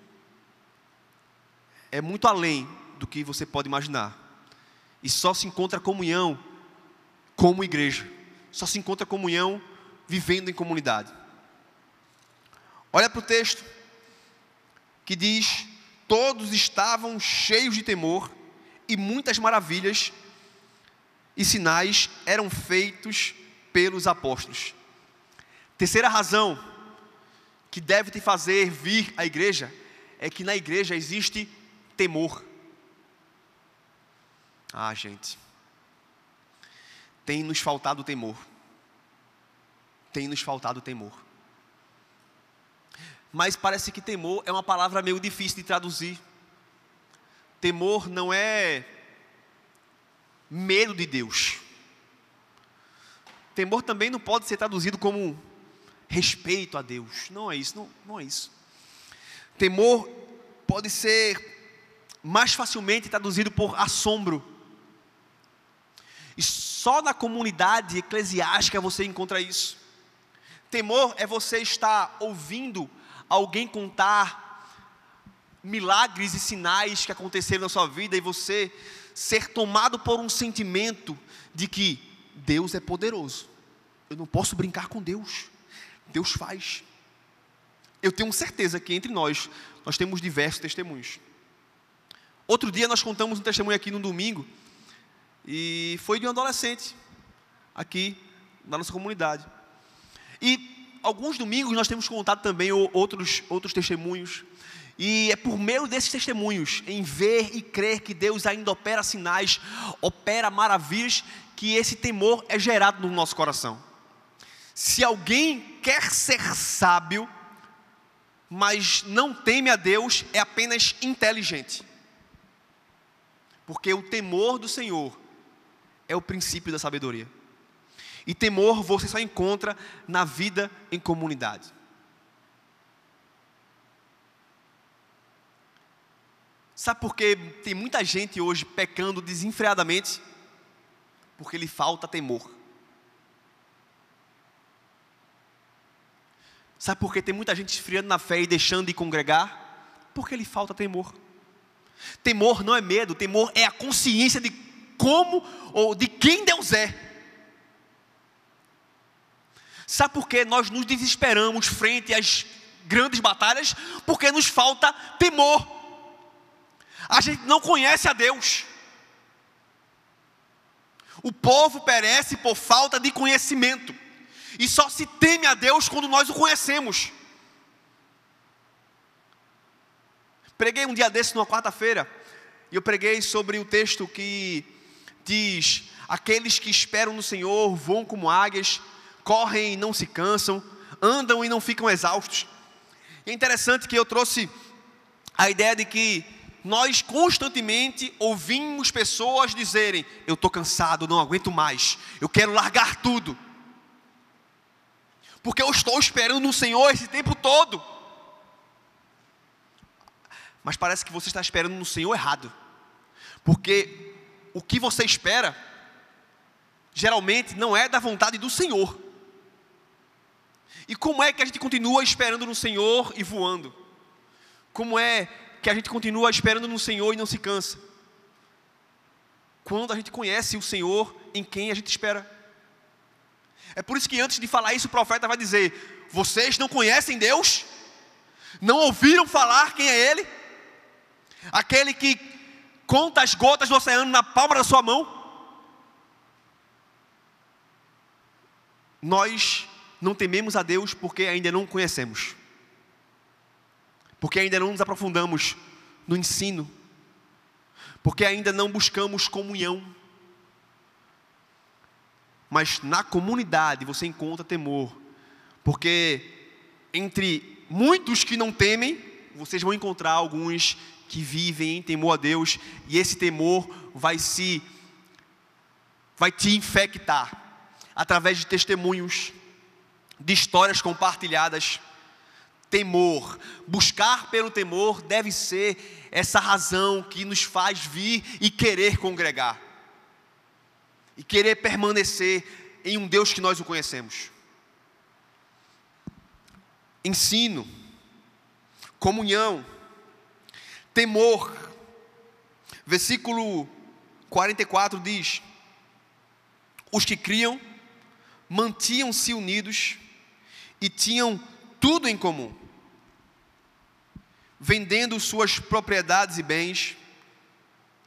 é muito além do que você pode imaginar. E só se encontra comunhão como igreja. Só se encontra comunhão vivendo em comunidade. Olha para o texto que diz: todos estavam cheios de temor, e muitas maravilhas e sinais eram feitos pelos apóstolos. Terceira razão que deve te fazer vir à igreja é que na igreja existe temor. Gente, tem nos faltado temor. Tem nos faltado temor. Mas parece que temor é uma palavra meio difícil de traduzir. Temor não é medo de Deus. Temor também não pode ser traduzido como respeito a Deus. Não é isso, não é isso. Temor pode ser mais facilmente traduzido por assombro. E só na comunidade eclesiástica você encontra isso. Temor é você estar ouvindo alguém contar milagres e sinais que aconteceram na sua vida e você ser tomado por um sentimento de que Deus é poderoso. Eu não posso brincar com Deus. Deus faz. Eu tenho certeza que entre nós temos diversos testemunhos. Outro dia nós contamos um testemunho aqui no domingo, e foi de um adolescente aqui na nossa comunidade. E alguns domingos nós temos contado também outros testemunhos. E é por meio desses testemunhos, em ver e crer que Deus ainda opera sinais, opera maravilhas, que esse temor é gerado no nosso coração. Se alguém quer ser sábio, mas não teme a Deus, é apenas inteligente. Porque o temor do Senhor é o princípio da sabedoria. E temor você só encontra na vida em comunidade. Sabe por que tem muita gente hoje pecando desenfreadamente? Porque lhe falta temor. Sabe por que tem muita gente esfriando na fé e deixando de congregar? Porque lhe falta temor. Temor não é medo, temor é a consciência de como ou de quem Deus é. Sabe por que nós nos desesperamos frente às grandes batalhas? Porque nos falta temor. A gente não conhece a Deus. O povo perece por falta de conhecimento. E só se teme a Deus quando nós o conhecemos. Preguei um dia desse, numa quarta-feira, e eu preguei sobre o texto que diz: aqueles que esperam no Senhor voam como águias, correm e não se cansam, andam e não ficam exaustos. E é interessante que eu trouxe a ideia de que nós constantemente ouvimos pessoas dizerem: eu estou cansado, não aguento mais, eu quero largar tudo, porque eu estou esperando no Senhor esse tempo todo. Mas parece que você está esperando no Senhor errado, porque o que você espera geralmente não é da vontade do Senhor. E como é que a gente continua esperando no Senhor e voando? Como é que a gente continua esperando no Senhor e não se cansa? Quando a gente conhece o Senhor em quem a gente espera. É por isso que antes de falar isso, o profeta vai dizer: vocês não conhecem Deus? Não ouviram falar quem é Ele? Aquele que conta as gotas do oceano na palma da sua mão? Nós não tememos a Deus porque ainda não o conhecemos, porque ainda não nos aprofundamos no ensino, porque ainda não buscamos comunhão. Mas na comunidade você encontra temor, porque entre muitos que não temem, vocês vão encontrar alguns que vivem em temor a Deus, e esse temor vai te infectar através de testemunhos, de histórias compartilhadas. Temor, buscar pelo temor deve ser essa razão que nos faz vir e querer congregar, e querer permanecer em um Deus que nós o conhecemos. Ensino, comunhão, temor. Versículo 44 diz: os que criam mantinham-se unidos e tinham tudo em comum, vendendo suas propriedades e bens,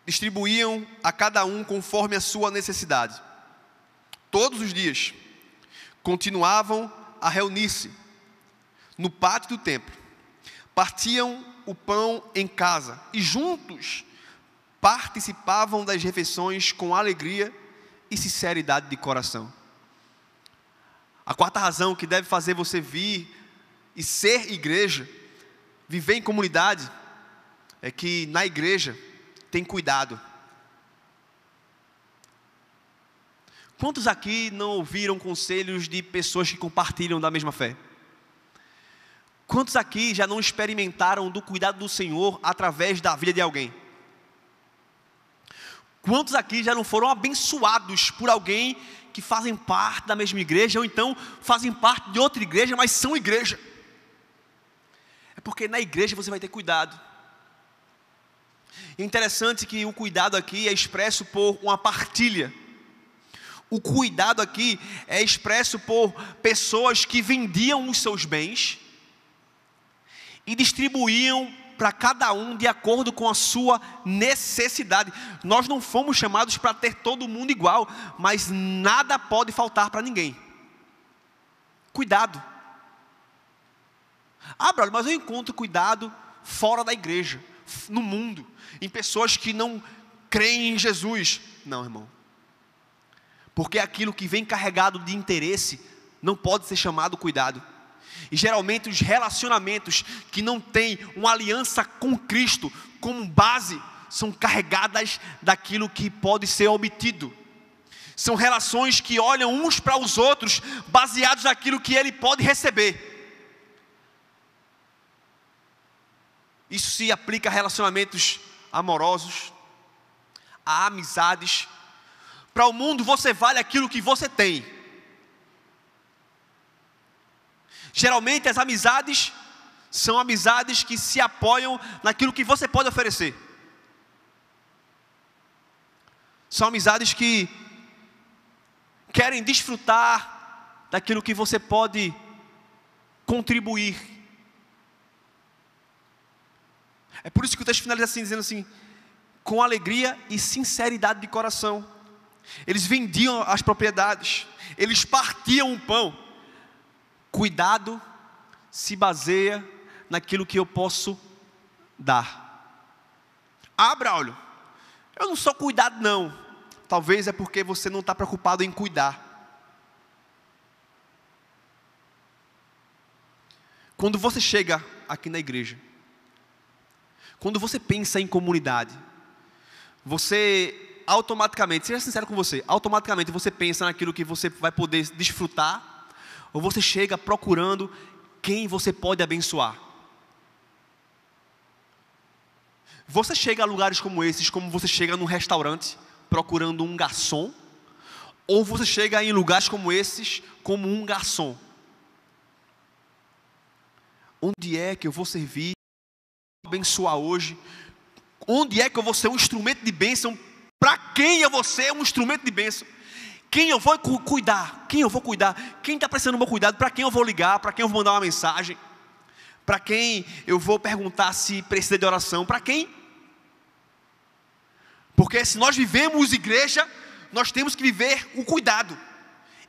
distribuíam a cada um conforme a sua necessidade. Todos os dias continuavam a reunir-se no pátio do templo, partiam o pão em casa e juntos participavam das refeições com alegria e sinceridade de coração. A quarta razão que deve fazer você vir e ser igreja, viver em comunidade, é que na igreja tem cuidado. Quantos aqui não ouviram conselhos de pessoas que compartilham da mesma fé? Quantos aqui já não experimentaram do cuidado do Senhor através da vida de alguém? Quantos aqui já não foram abençoados por alguém que fazem parte da mesma igreja, ou então fazem parte de outra igreja, mas são igreja? É porque na igreja você vai ter cuidado. É interessante que o cuidado aqui é expresso por uma partilha. O cuidado aqui é expresso por pessoas que vendiam os seus bens e distribuíam para cada um de acordo com a sua necessidade. Nós não fomos chamados para ter todo mundo igual, mas nada pode faltar para ninguém. Cuidado. Brother, mas eu encontro cuidado fora da igreja, no mundo, em pessoas que não creem em Jesus. Não, irmão. Porque aquilo que vem carregado de interesse não pode ser chamado cuidado. E geralmente os relacionamentos que não têm uma aliança com Cristo como base são carregadas daquilo que pode ser obtido. São relações que olham uns para os outros baseados naquilo que ele pode receber. Isso se aplica a relacionamentos amorosos, a amizades. Para o mundo você vale aquilo que você tem. Geralmente as amizades são amizades que se apoiam naquilo que você pode oferecer. São amizades que querem desfrutar daquilo que você pode contribuir. É por isso que o texto finaliza assim, dizendo assim: com alegria e sinceridade de coração. Eles vendiam as propriedades, eles partiam o pão. Cuidado se baseia naquilo que eu posso dar. Braulio, eu não sou cuidado não. Talvez é porque você não está preocupado em cuidar. Quando você chega aqui na igreja, quando você pensa em comunidade, você automaticamente, seja sincero com você, automaticamente você pensa naquilo que você vai poder desfrutar, ou você chega procurando quem você pode abençoar? Você chega a lugares como esses, como você chega num restaurante procurando um garçom, ou você chega em lugares como esses como um garçom? Onde é que eu vou servir, abençoar hoje? Onde é que eu vou ser um instrumento de bênção? Para quem eu vou ser um instrumento de bênção? Quem eu vou cuidar? Quem eu vou cuidar? Quem está precisando do meu cuidado? Para quem eu vou ligar? Para quem eu vou mandar uma mensagem? Para quem eu vou perguntar se precisa de oração? Para quem? Porque se nós vivemos igreja, nós temos que viver o cuidado.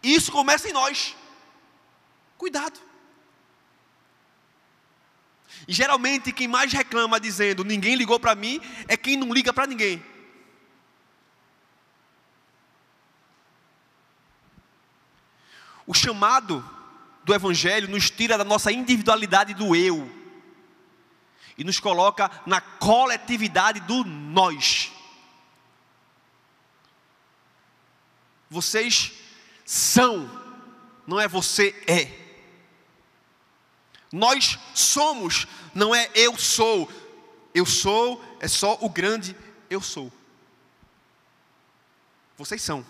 E isso começa em nós. Cuidado. E geralmente quem mais reclama dizendo ninguém ligou para mim, é quem não liga para ninguém. O chamado do Evangelho nos tira da nossa individualidade do eu e nos coloca na coletividade do nós. Vocês são, não é você é. Nós somos, não é eu sou. Eu sou é só o grande eu sou. Vocês são.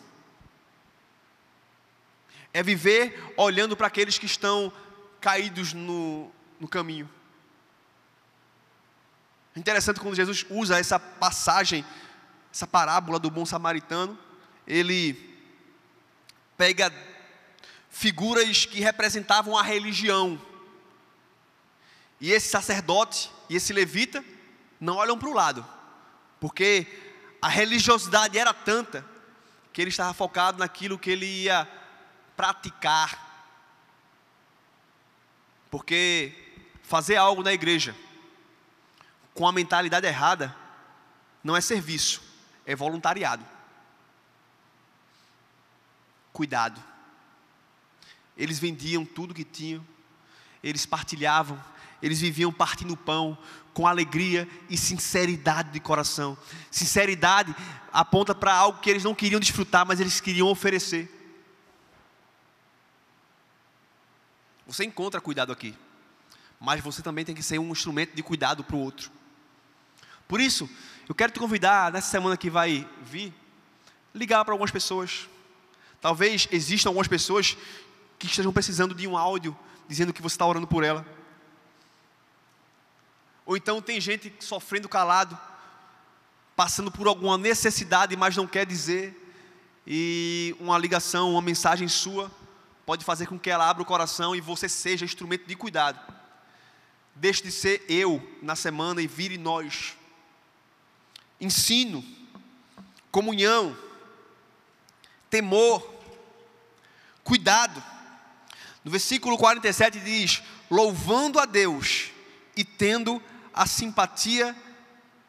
É viver olhando para aqueles que estão caídos no caminho. Interessante quando Jesus usa essa passagem, essa parábola do bom samaritano. Ele pega figuras que representavam a religião. E esse sacerdote e esse levita não olham para o lado, porque a religiosidade era tanta que ele estava focado naquilo que ele ia praticar. Porque fazer algo na igreja com a mentalidade errada não é serviço, é voluntariado. Cuidado. Eles vendiam tudo que tinham, eles partilhavam, eles viviam partindo pão com alegria e sinceridade de coração. Sinceridade aponta para algo que eles não queriam desfrutar, mas eles queriam oferecer. Você encontra cuidado aqui, mas você também tem que ser um instrumento de cuidado para o outro. Por isso, eu quero te convidar, nessa semana que vai vir, ligar para algumas pessoas. Talvez existam algumas pessoas que estejam precisando de um áudio, dizendo que você está orando por ela. Ou então tem gente sofrendo calado, passando por alguma necessidade, mas não quer dizer. E uma ligação, uma mensagem sua, pode fazer com que ela abra o coração e você seja instrumento de cuidado. Deixe de ser eu na semana e vire nós. Ensino, comunhão, temor, cuidado. No versículo 47 diz: louvando a Deus e tendo a simpatia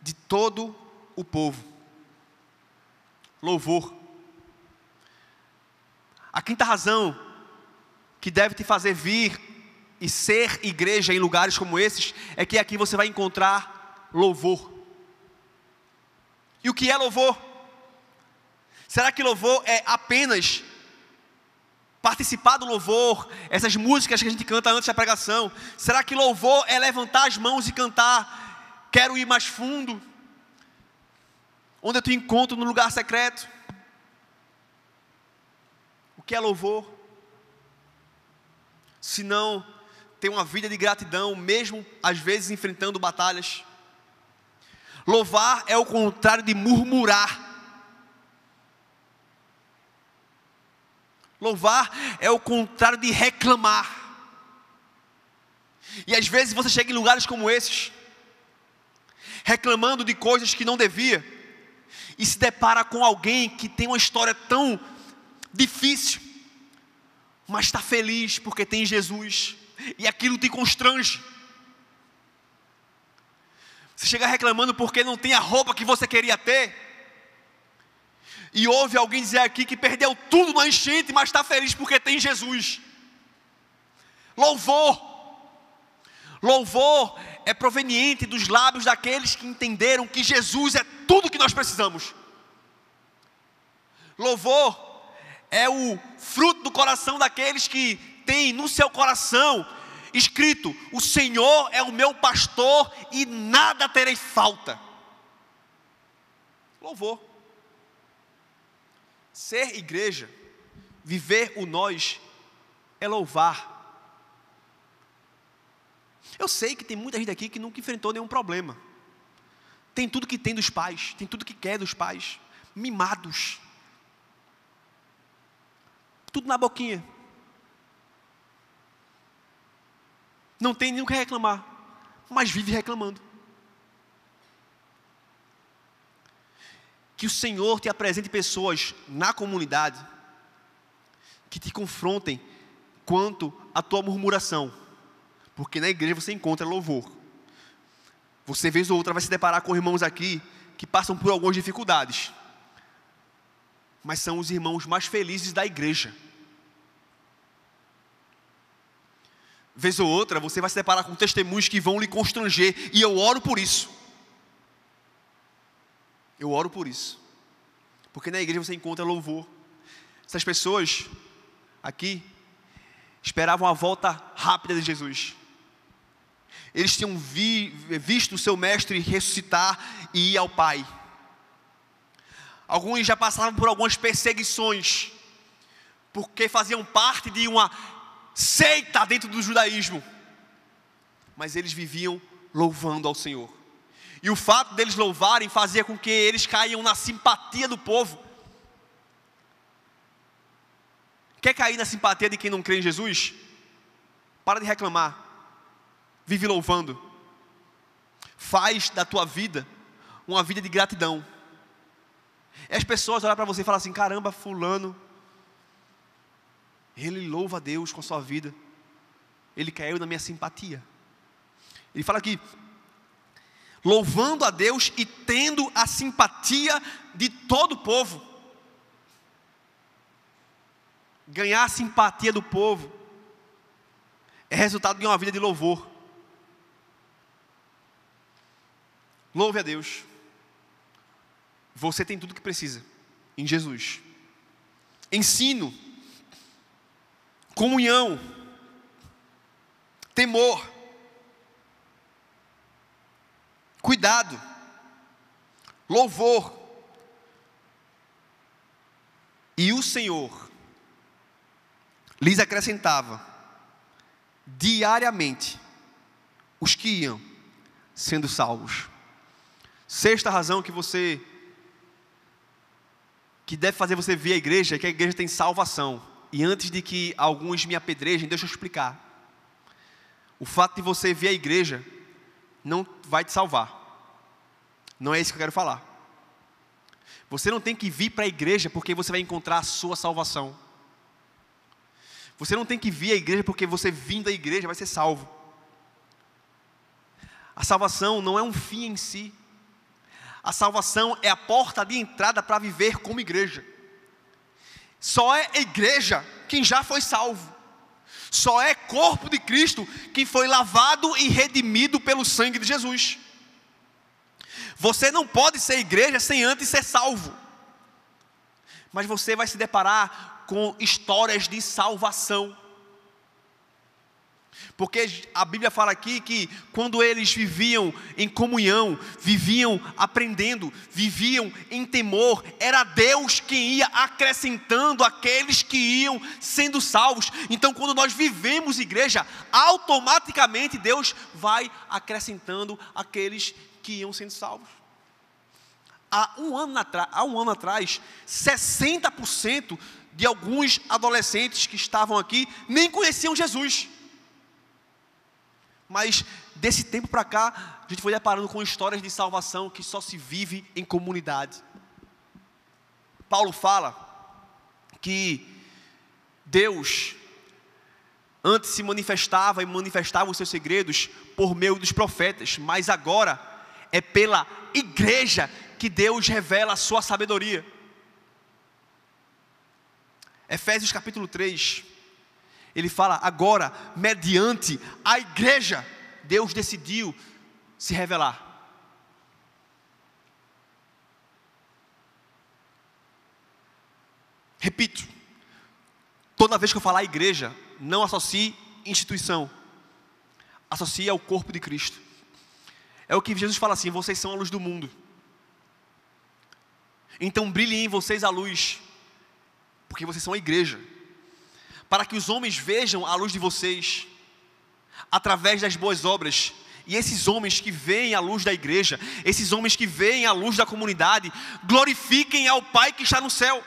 de todo o povo. Louvor. A quinta razão que deve te fazer vir e ser igreja em lugares como esses é que aqui você vai encontrar louvor. E o que é louvor? Será que louvor é apenas participar do louvor, essas músicas que a gente canta antes da pregação? Será que louvor é levantar as mãos e cantar quero ir mais fundo, onde eu te encontro no lugar secreto? O que é louvor? Se não ter uma vida de gratidão, mesmo às vezes enfrentando batalhas. Louvar é o contrário de murmurar. Louvar é o contrário de reclamar. E às vezes você chega em lugares como esses, reclamando de coisas que não devia, e se depara com alguém que tem uma história tão difícil, mas está feliz porque tem Jesus, e aquilo te constrange. Você chega reclamando porque não tem a roupa que você queria ter, e ouve alguém dizer aqui que perdeu tudo na enchente, mas está feliz porque tem Jesus. Louvor. Louvor é proveniente dos lábios daqueles que entenderam que Jesus é tudo que nós precisamos. Louvor é o fruto do coração daqueles que têm no seu coração escrito: o Senhor é o meu pastor e nada terei falta. Louvor. Ser igreja, viver o nós, é louvar. Eu sei que tem muita gente aqui que nunca enfrentou nenhum problema. Tem tudo que tem dos pais, tem tudo que quer dos pais, mimados. Tudo na boquinha. Não tem nem o que reclamar, mas vive reclamando. Que o Senhor te apresente pessoas na comunidade que te confrontem quanto à tua murmuração, porque na igreja você encontra louvor. Você vez ou outra vai se deparar com irmãos aqui que passam por algumas dificuldades, mas são os irmãos mais felizes da igreja. Vez ou outra você vai se deparar com testemunhos que vão lhe constranger, e eu oro por isso. Eu oro por isso, porque na igreja você encontra louvor. Essas pessoas aqui esperavam a volta rápida de Jesus. Eles tinham visto o seu mestre ressuscitar e ir ao Pai. Alguns já passaram por algumas perseguições, porque faziam parte de uma seita dentro do judaísmo, mas eles viviam louvando ao Senhor. E o fato deles louvarem fazia com que eles caíam na simpatia do povo. Quer cair na simpatia de quem não crê em Jesus? Para de reclamar. Vive louvando. Faz da tua vida uma vida de gratidão. E as pessoas olham para você e falam assim: caramba, fulano, ele louva a Deus com a sua vida. Ele caiu na minha simpatia. Ele fala aqui: louvando a Deus e tendo a simpatia de todo o povo. Ganhar a simpatia do povo é resultado de uma vida de louvor. Louve a Deus. Você tem tudo o que precisa em Jesus. Ensino, comunhão, temor, cuidado, louvor. E o Senhor lhes acrescentava diariamente os que iam sendo salvos. Sexta razão que deve fazer você vir à igreja é que a igreja tem salvação. E antes de que alguns me apedrejem, deixa eu explicar. O fato de você vir à igreja não vai te salvar. Não é isso que eu quero falar. Você não tem que vir para a igreja porque você vai encontrar a sua salvação. Você não tem que vir à igreja porque você vindo à igreja vai ser salvo. A salvação não é um fim em si. A salvação é a porta de entrada para viver como igreja. Só é igreja quem já foi salvo. Só é corpo de Cristo quem foi lavado e redimido pelo sangue de Jesus. Você não pode ser igreja sem antes ser salvo. Mas você vai se deparar com histórias de salvação. Porque a Bíblia fala aqui que quando eles viviam em comunhão, viviam aprendendo, viviam em temor, era Deus quem ia acrescentando aqueles que iam sendo salvos. Então quando nós vivemos igreja, automaticamente Deus vai acrescentando aqueles que iam sendo salvos. Há um ano atrás, 60% de alguns adolescentes que estavam aqui nem conheciam Jesus. Mas desse tempo para cá, a gente foi deparando com histórias de salvação que só se vive em comunidade. Paulo fala que Deus antes se manifestava e manifestava os seus segredos por meio dos profetas, mas agora é pela igreja que Deus revela a sua sabedoria. Efésios capítulo 3, ele fala: agora, mediante a igreja, Deus decidiu se revelar. Repito, toda vez que eu falar igreja, não associe instituição, associe ao corpo de Cristo. É o que Jesus fala assim: vocês são a luz do mundo. Então brilhe em vocês a luz, porque vocês são a igreja, para que os homens vejam a luz de vocês através das boas obras. E esses homens que veem a luz da igreja, esses homens que veem a luz da comunidade, glorifiquem ao Pai que está no céu.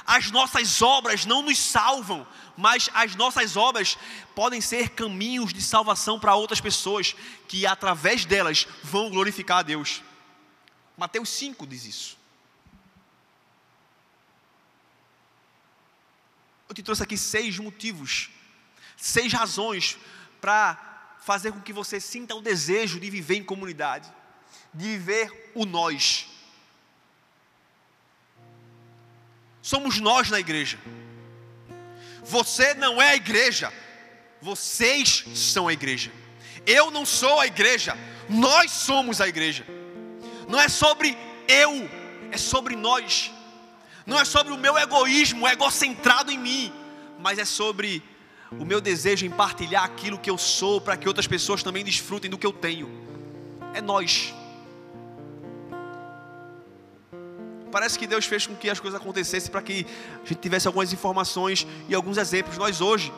As nossas obras não nos salvam, mas as nossas obras podem ser caminhos de salvação para outras pessoas, que através delas vão glorificar a Deus. Mateus 5 diz isso. Eu te trouxe aqui 6 motivos, 6 razões para fazer com que você sinta o desejo de viver em comunidade, de viver o nós. Somos nós na igreja. Você não é a igreja, vocês são a igreja. Eu não sou a igreja, nós somos a igreja. Não é sobre eu, é sobre nós. Não é sobre o meu egoísmo, egocentrado em mim, mas é sobre o meu desejo em partilhar aquilo que eu sou, para que outras pessoas também desfrutem do que eu tenho. É nós. Parece que Deus fez com que as coisas acontecessem para que a gente tivesse algumas informações e alguns exemplos. Nós hoje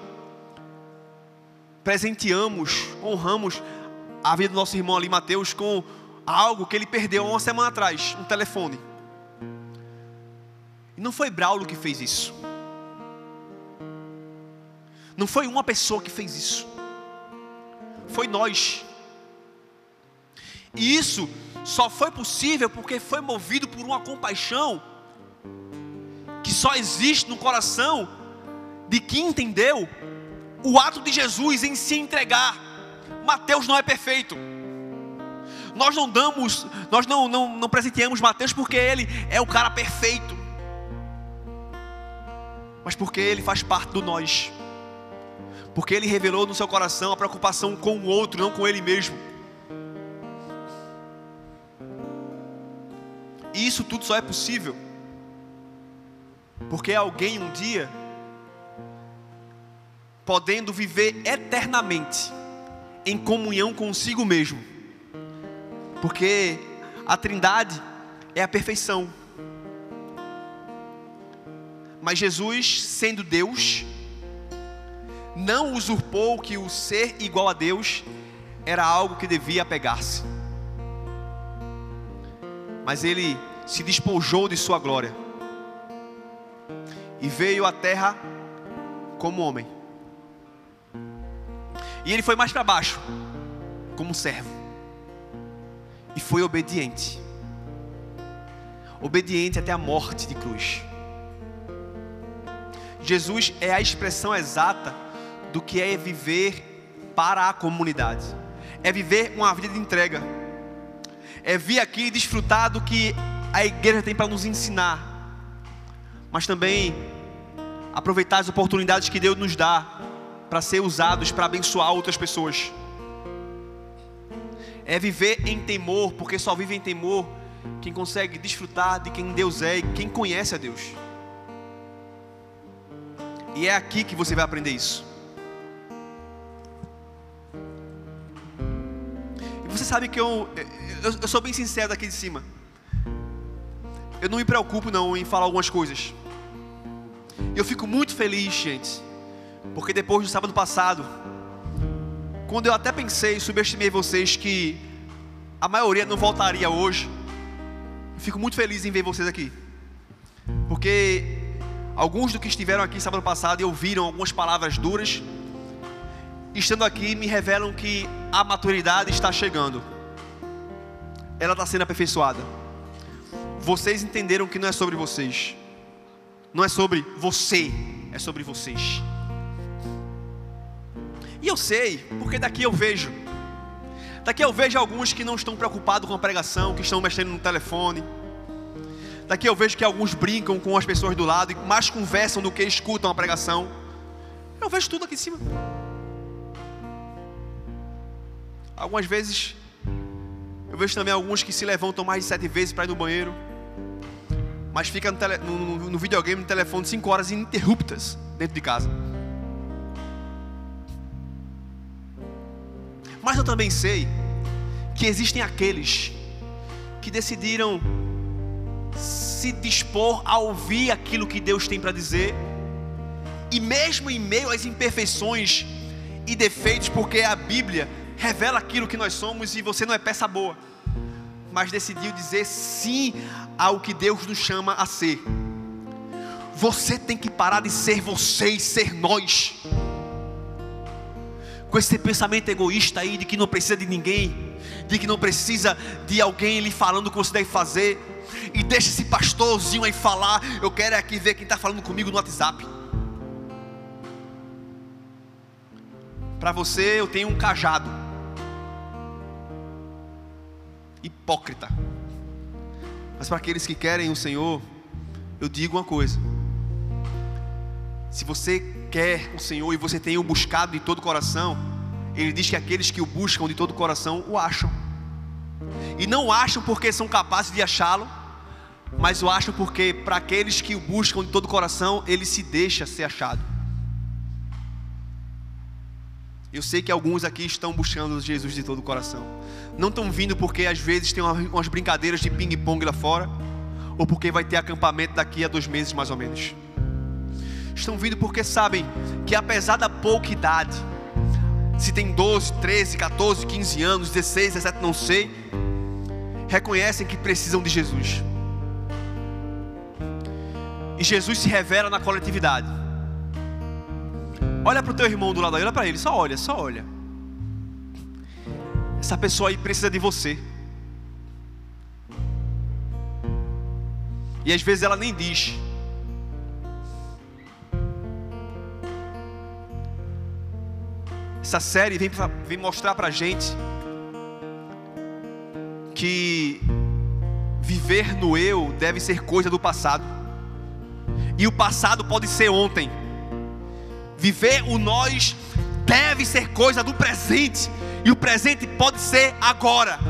presenteamos, honramos a vida do nosso irmão ali, Mateus, com algo que ele perdeu há uma semana atrás, um telefone. E não foi Braulio que fez isso. Não foi uma pessoa que fez isso. Foi nós. E isso só foi possível porque foi movido por uma compaixão que só existe no coração de quem entendeu o ato de Jesus em se entregar. Mateus não é perfeito. Nós não presenteamos Mateus porque ele é o cara perfeito, mas porque ele faz parte do nós. Porque ele revelou no seu coração a preocupação com o outro, não com ele mesmo. E isso tudo só é possível porque alguém um dia, podendo viver eternamente em comunhão consigo mesmo, porque a Trindade é a perfeição. Mas Jesus, sendo Deus, não usurpou que o ser igual a Deus era algo que devia apegar-se, mas ele se despojou de sua glória e veio à terra como homem. E ele foi mais para baixo como servo e foi obediente até a morte de cruz. Jesus é a expressão exata do que é viver para a comunidade. É viver uma vida de entrega. É vir aqui e desfrutar do que a igreja tem para nos ensinar, mas também aproveitar as oportunidades que Deus nos dá para ser usados para abençoar outras pessoas. É viver em temor, porque só vive em temor quem consegue desfrutar de quem Deus é e quem conhece a Deus. E é aqui que você vai aprender isso. E você sabe que eu sou bem sincero daqui de cima. Eu não me preocupo não em falar algumas coisas. Eu fico muito feliz, gente, porque depois do sábado passado, quando eu até pensei, subestimei vocês que a maioria não voltaria hoje, eu fico muito feliz em ver vocês aqui, porque alguns do que estiveram aqui sábado passado e ouviram algumas palavras duras, estando aqui me revelam que a maturidade está chegando. Ela está sendo aperfeiçoada. Vocês entenderam que não é sobre vocês, não é sobre você, é sobre vocês. E eu sei, porque daqui eu vejo alguns que não estão preocupados com a pregação, que estão mexendo no telefone. Daqui eu vejo que alguns brincam com as pessoas do lado e mais conversam do que escutam a pregação. Eu vejo tudo aqui em cima. Algumas vezes eu vejo também alguns que se levantam mais de 7 vezes para ir no banheiro, mas fica no videogame, no telefone 5 horas ininterruptas dentro de casa. Mas eu também sei que existem aqueles que decidiram se dispor a ouvir aquilo que Deus tem para dizer, e mesmo em meio às imperfeições e defeitos, porque a Bíblia revela aquilo que nós somos e você não é peça boa, mas decidiu dizer sim ao que Deus nos chama a ser. Você tem que parar de ser você e ser nós, com esse pensamento egoísta aí de que não precisa de ninguém, de que não precisa de alguém lhe falando o que você deve fazer, e deixa esse pastorzinho aí falar. Eu quero aqui ver quem está falando comigo no WhatsApp. Para você eu tenho um cajado. Hipócrita. Mas para aqueles que querem o Senhor, eu digo uma coisa: se você quer o Senhor e você tem o buscado de todo o coração, Ele diz que aqueles que o buscam de todo o coração o acham. E não acham porque são capazes de achá-lo, mas o acham porque para aqueles que o buscam de todo o coração, Ele se deixa ser achado. Eu sei que alguns aqui estão buscando Jesus de todo o coração. Não estão vindo porque às vezes tem umas brincadeiras de ping-pong lá fora, ou porque vai ter acampamento daqui a 2 meses mais ou menos. Estão vindo porque sabem que apesar da pouca idade, se tem 12, 13, 14, 15 anos, 16, 17, não sei, reconhecem que precisam de Jesus. E Jesus se revela na coletividade. Olha para o teu irmão do lado aí, olha para ele, só olha, só olha. Essa pessoa aí precisa de você. E às vezes ela nem diz. Essa série vem mostrar pra gente que viver no eu deve ser coisa do passado, e o passado pode ser ontem. Viver o nós deve ser coisa do presente, e o presente pode ser agora.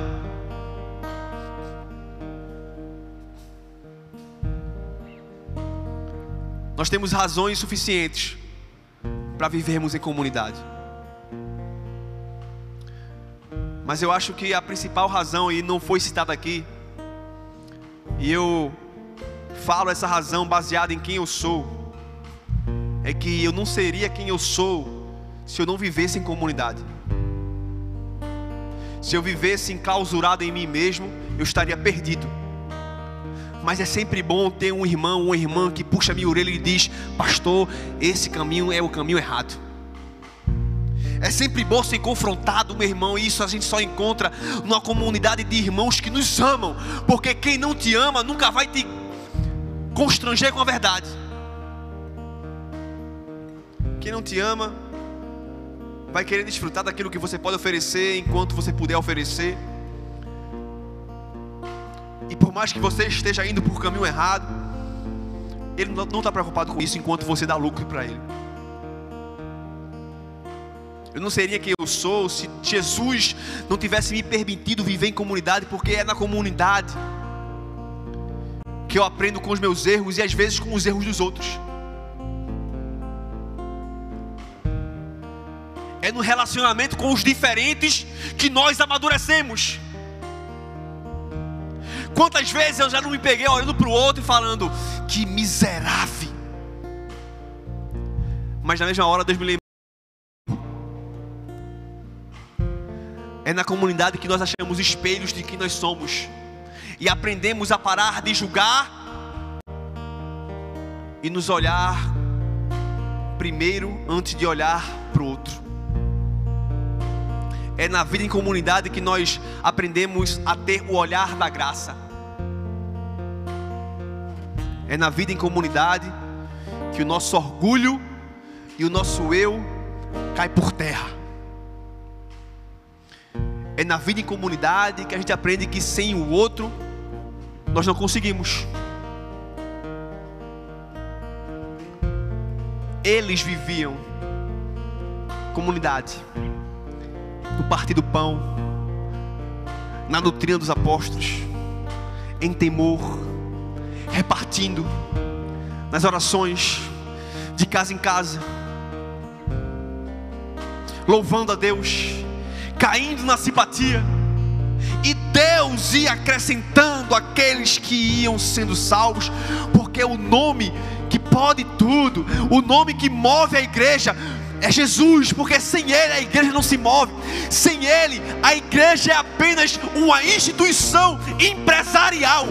Nós temos razões suficientes para vivermos em comunidade, mas eu acho que a principal razão, e não foi citada aqui, e eu falo essa razão baseada em quem eu sou, é que eu não seria quem eu sou se eu não vivesse em comunidade. Se eu vivesse enclausurado em mim mesmo, eu estaria perdido. Mas é sempre bom ter um irmão ou uma irmã que puxa a minha orelha e diz: pastor, esse caminho é o caminho errado. É sempre bom ser confrontado, meu irmão. E isso a gente só encontra numa comunidade de irmãos que nos amam, porque quem não te ama nunca vai te constranger com a verdade. Quem não te ama vai querer desfrutar daquilo que você pode oferecer enquanto você puder oferecer. E por mais que você esteja indo por caminho errado, ele não está preocupado com isso enquanto você dá lucro para ele. Eu não seria quem eu sou se Jesus não tivesse me permitido viver em comunidade, porque é na comunidade que eu aprendo com os meus erros e às vezes com os erros dos outros. É no relacionamento com os diferentes que nós amadurecemos. Quantas vezes eu já não me peguei olhando para o outro e falando: que miserável. Mas na mesma hora Deus me lembrou. É na comunidade que nós achamos espelhos de quem nós somos, e aprendemos a parar de julgar e nos olhar primeiro antes de olhar para o outro. É na vida em comunidade que nós aprendemos a ter o olhar da graça. É na vida em comunidade que o nosso orgulho e o nosso eu cai por terra. É na vida em comunidade que a gente aprende que sem o outro nós não conseguimos. Eles viviam comunidade. no partir do pão, na doutrina dos apóstolos, em temor, repartindo, nas orações, de casa em casa, louvando a Deus, caindo na simpatia, e Deus ia acrescentando aqueles que iam sendo salvos, porque o nome que pode tudo, o nome que move a igreja é Jesus, porque sem Ele a igreja não se move, sem Ele a igreja é apenas uma instituição empresarial.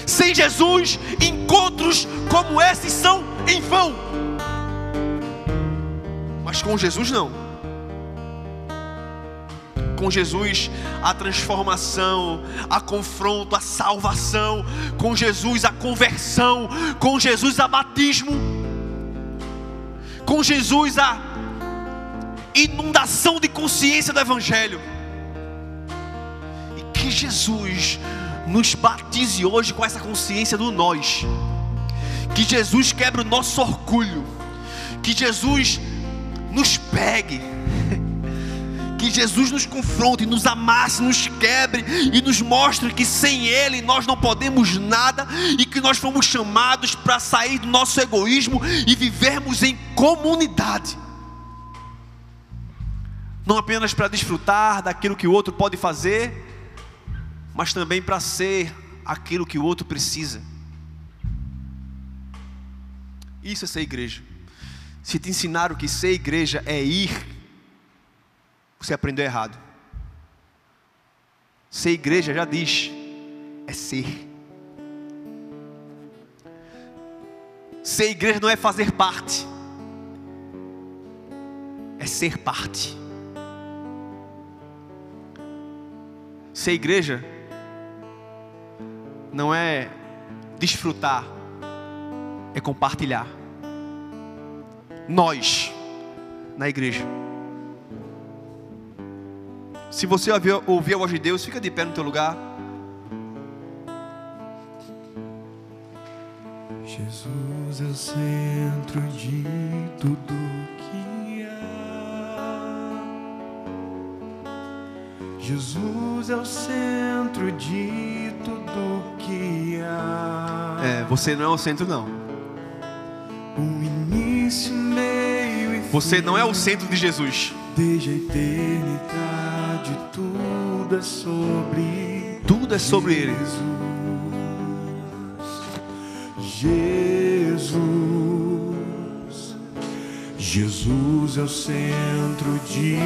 Sem Jesus, encontros como esses são em vão, mas com Jesus não. Com Jesus a transformação, a confronto, a salvação, com Jesus a conversão, com Jesus a batismo, com Jesus a inundação de consciência do Evangelho. E que Jesus nos batize hoje com essa consciência do nós, que Jesus quebre o nosso orgulho, que Jesus nos pegue, que Jesus nos confronte, nos amasse, nos quebre e nos mostre que sem Ele nós não podemos nada, e que nós fomos chamados para sair do nosso egoísmo e vivermos em comunidade, não apenas para desfrutar daquilo que o outro pode fazer, mas também para ser aquilo que o outro precisa. Isso é ser igreja. Se te ensinaram que ser igreja é ir, você aprendeu errado. Ser igreja, já diz, é ser. Ser igreja não é fazer parte, é ser parte. Ser igreja não é desfrutar, é compartilhar. Nós, na igreja. Se você ouvir a voz de Deus, fica de pé no teu lugar. Jesus é o centro de tudo que há. Jesus é o centro de tudo que há. Você não é o centro, não. O início, meio e fim. Você não é o centro de Jesus. Desde a eternidade, tudo é sobre Ele. Jesus é o centro de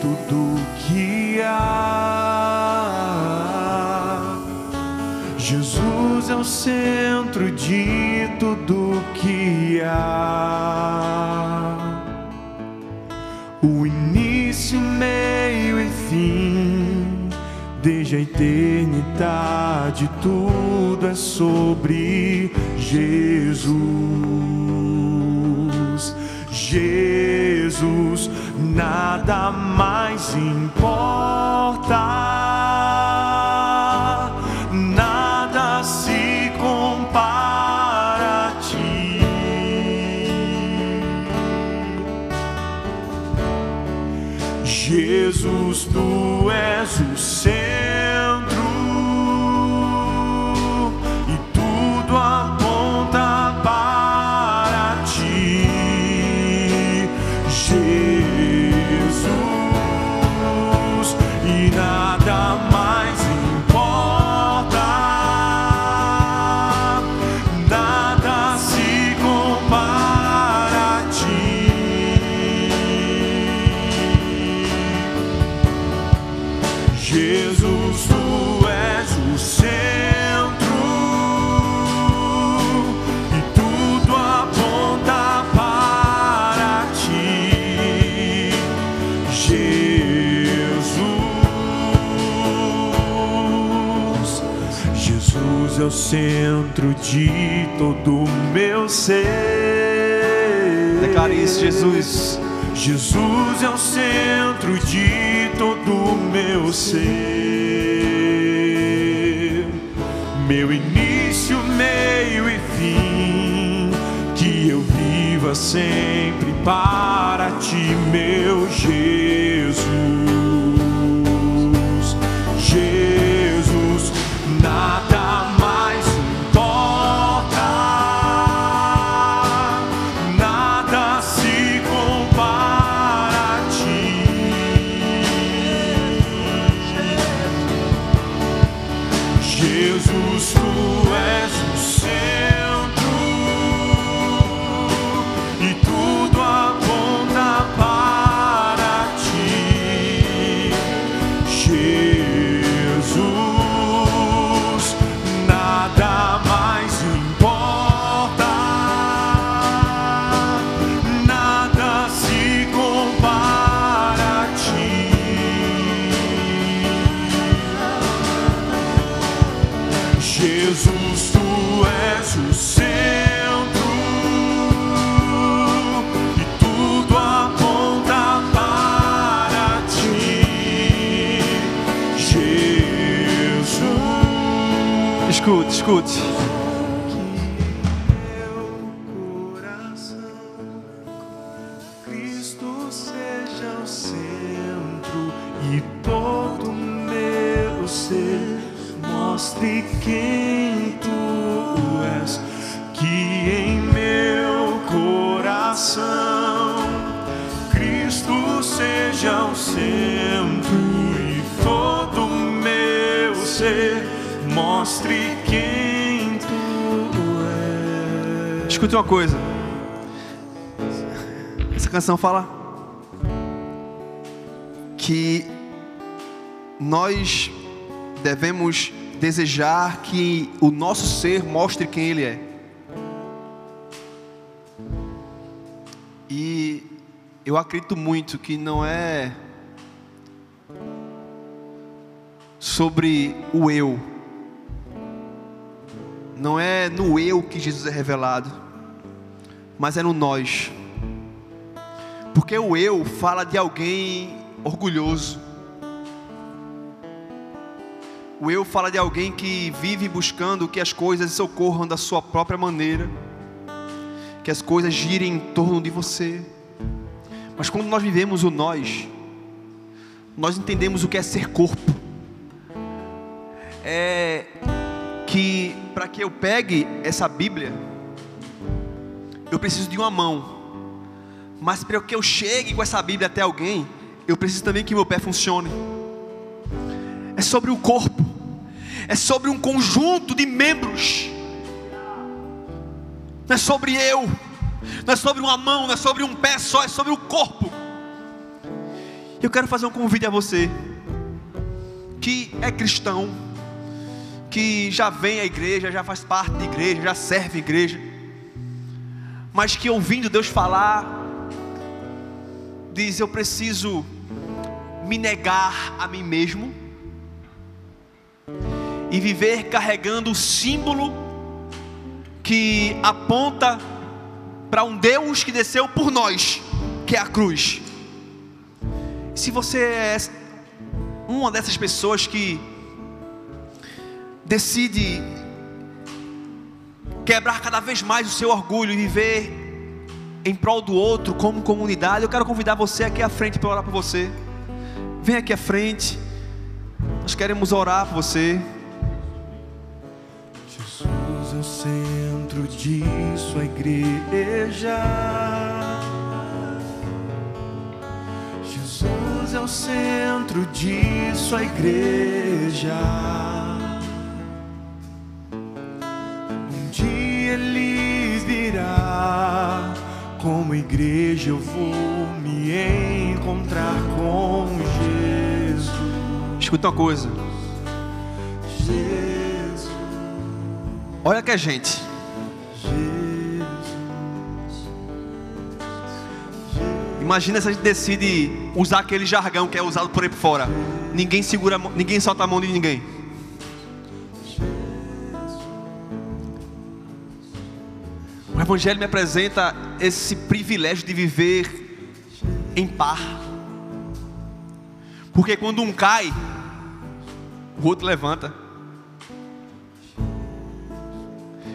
tudo que há. Jesus é o centro de tudo que há. O início, meio e fim, desde a eternidade, tudo é sobre Jesus. Jesus, nada mais importa, nada se compara a ti. Jesus, tu és o centro e tudo aponta para ti. Jesus, e nada mais importa, nada se compara a ti. Jesus, tu és o centro e tudo aponta para ti. Jesus é o centro de todo o meu ser. Declare isso, Jesus. Jesus é o centro de todo o meu ser, meu início, meio e fim, que eu viva sempre para ti, meu Jesus. Jesus, tu és o centro e tudo aponta para ti. Jesus, nada mais importa, nada se compara a ti. Jesus, tu és o centro e tudo aponta para ti. Jesus. Escute, escute. Meu coração, Cristo seja o centro e todo meu ser mostre quem tu és. Que em meu coração Cristo seja o centro e todo meu ser mostre quem tu és. Escute uma coisa. Essa canção fala que nós devemos desejar que o nosso ser mostre quem Ele é. E eu acredito muito que não é sobre o eu. Não é no eu que Jesus é revelado, mas é no nós. Porque o eu fala de alguém orgulhoso. O eu fala de alguém que vive buscando que as coisas ocorram da sua própria maneira, que as coisas girem em torno de você. Mas quando nós vivemos o nós entendemos o que é ser corpo. É que para que eu pegue essa Bíblia, eu preciso de uma mão. Mas para que eu chegue com essa Bíblia até alguém, eu preciso também que meu pé funcione. É sobre o corpo. É sobre um conjunto de membros. Não é sobre eu. Não é sobre uma mão, não é sobre um pé só, é sobre o corpo. Eu quero fazer um convite a você que é cristão, que já vem à igreja, já faz parte da igreja, já serve a igreja, mas que ouvindo Deus falar, diz: eu preciso me negar a mim mesmo e viver carregando o símbolo que aponta para um Deus que desceu por nós, que é a cruz. Se você é uma dessas pessoas que decide quebrar cada vez mais o seu orgulho e viver em prol do outro como comunidade, eu quero convidar você aqui à frente para orar por você. Vem aqui à frente, nós queremos orar por você. Jesus é o centro de sua igreja. Jesus é o centro de sua igreja. Um dia Ele virá, como igreja eu vou me encontrar com Jesus. Escuta uma coisa. Jesus, Olha que a gente imagina se a gente decide usar aquele jargão que é usado por aí por fora. Ninguém segura, ninguém solta a mão de ninguém. O Evangelho me apresenta esse privilégio de viver em par. Porque quando um cai, o outro levanta.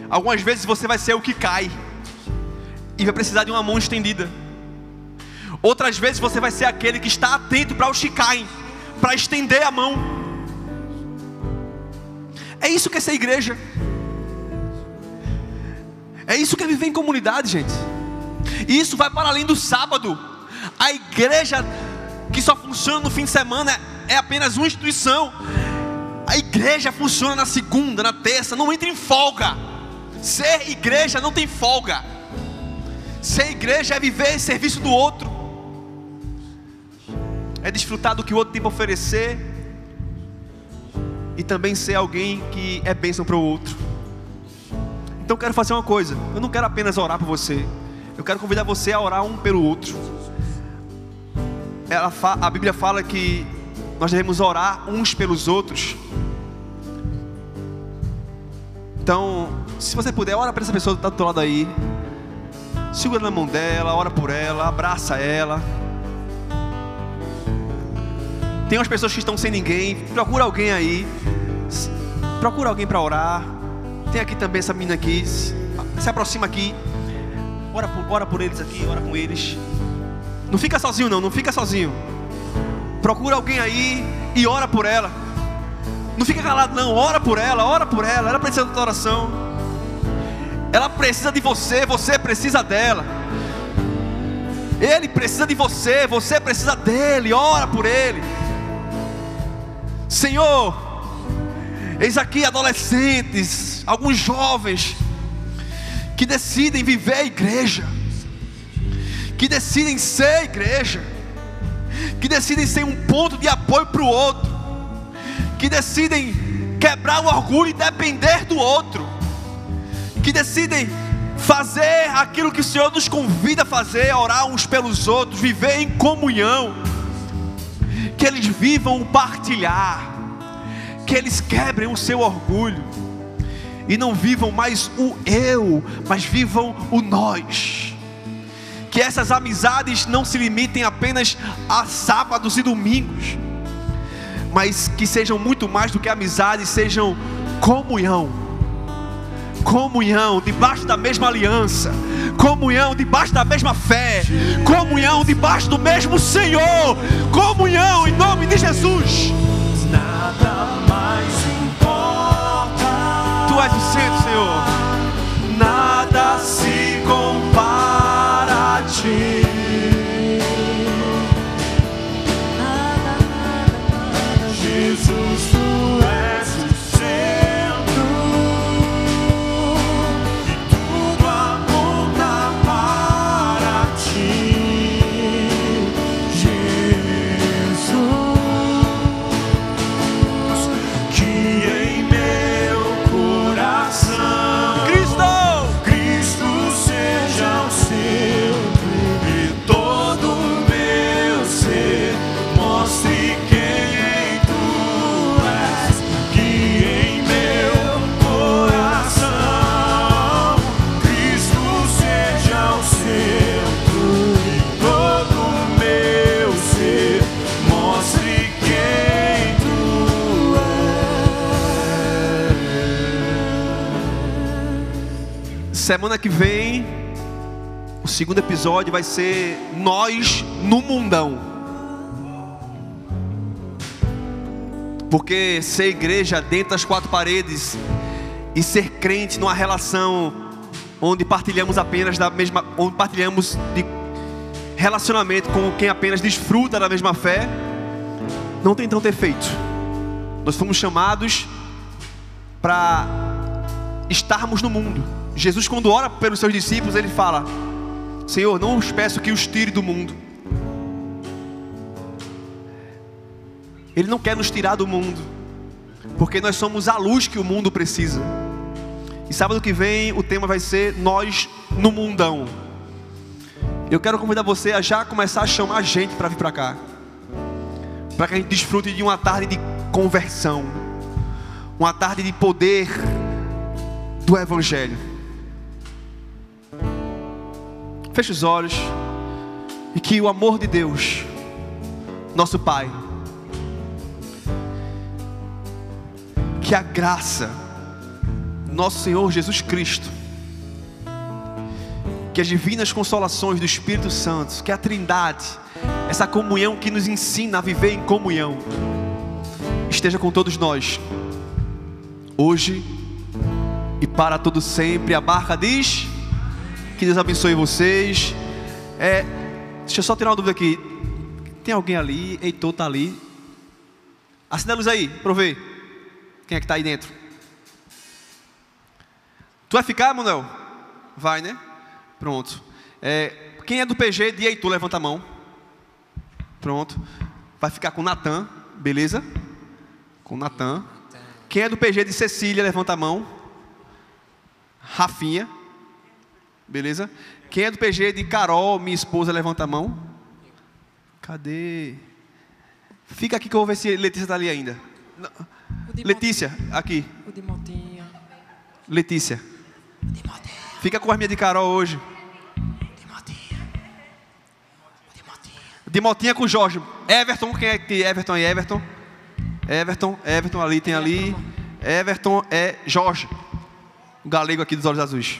Algumas vezes você vai ser o que cai e vai precisar de uma mão estendida. Outras vezes você vai ser aquele que está atento para os que caem, para estender a mão. É isso que é ser igreja. É isso que é viver em comunidade, gente. E isso vai para além do sábado. A igreja que só funciona no fim de semana é apenas uma instituição. A igreja funciona na segunda, na terça, não entra em folga. Ser igreja não tem folga. Ser igreja é viver em serviço do outro, é desfrutar do que o outro tem para oferecer, e também ser alguém que é bênção para o outro. Então eu quero fazer uma coisa, eu não quero apenas orar por você, eu quero convidar você a orar um pelo outro. A Bíblia fala que nós devemos orar uns pelos outros. Então, se você puder, ora para essa pessoa que está do teu lado aí, segura na mão dela, ora por ela, abraça ela. Tem umas pessoas que estão sem ninguém, procura alguém aí, procura alguém para orar. Tem aqui também essa menina aqui, se aproxima aqui, ora por eles aqui, ora com eles. Não fica sozinho não fica sozinho. Procura alguém aí e ora por ela. Não fica calado não, ora por ela, ela precisa da tua oração. Ela precisa de você, você precisa dela. Ele precisa de você, você precisa dele, ora por ele. Senhor, eis aqui adolescentes, alguns jovens que decidem viver a igreja, que decidem ser igreja, que decidem ser um ponto de apoio para o outro, que decidem quebrar o orgulho e depender do outro, que decidem fazer aquilo que o Senhor nos convida a fazer, orar uns pelos outros, viver em comunhão. Que eles vivam o partilhar, que eles quebrem o seu orgulho e não vivam mais o eu, mas vivam o nós. Que essas amizades não se limitem apenas a sábados e domingos, mas que sejam muito mais do que amizades, sejam comunhão. Comunhão debaixo da mesma aliança, comunhão debaixo da mesma fé, comunhão debaixo do mesmo Senhor, comunhão em nome de Jesus. Nada mais importa. Tu és o centro, Senhor. Nada se compara a ti. Jesus, tu és o centro e tudo aponta para ti. Jesus, que em meu coração Cristo seja o centro e todo o meu ser mostre quem tu és. Que em meu coração Cristo seja o centro e todo o meu ser mostre quem tu és. Semana que vem, o segundo episódio vai ser Nós no Mundão. Porque ser igreja dentro das quatro paredes e ser crente numa relação onde partilhamos apenas da mesma, onde partilhamos de relacionamento com quem apenas desfruta da mesma fé, não tem tanto efeito. Nós fomos chamados para estarmos no mundo. Jesus, quando ora pelos seus discípulos, ele fala: Senhor, não os peço que os tire do mundo. Ele não quer nos tirar do mundo, porque nós somos a luz que o mundo precisa. E sábado que vem o tema vai ser Nós no Mundão. Eu quero convidar você a já começar a chamar gente para vir para cá, para que a gente desfrute de uma tarde de conversão, uma tarde de poder do Evangelho. Feche os olhos e que o amor de Deus, nosso Pai, que a graça do nosso Senhor Jesus Cristo, que as divinas consolações do Espírito Santo, que a Trindade, essa comunhão que nos ensina a viver em comunhão, esteja com todos nós, hoje e para todo sempre. A barca diz: que Deus abençoe vocês. Deixa eu só tirar uma dúvida aqui. Tem alguém ali? Heitor está ali. Acenda a luz aí, para eu ver. Quem é que está aí dentro? Tu vai ficar, Manuel? Vai, né? Pronto. Quem é do PG de Heitor, levanta a mão. Pronto. Vai ficar com o Natan, beleza? Com o Natan. Quem é do PG de Cecília, levanta a mão. Rafinha. Beleza? Quem é do PG de Carol, minha esposa, levanta a mão. Cadê? Fica aqui que eu vou ver se Letícia está ali ainda. Letícia, aqui. O de Motinha. Letícia. Fica com a minha de Carol hoje. De Motinha com o Jorge. Everton, quem é que Everton e Everton? Everton ali, tem ali. Everton é Jorge. O galego aqui dos olhos azuis.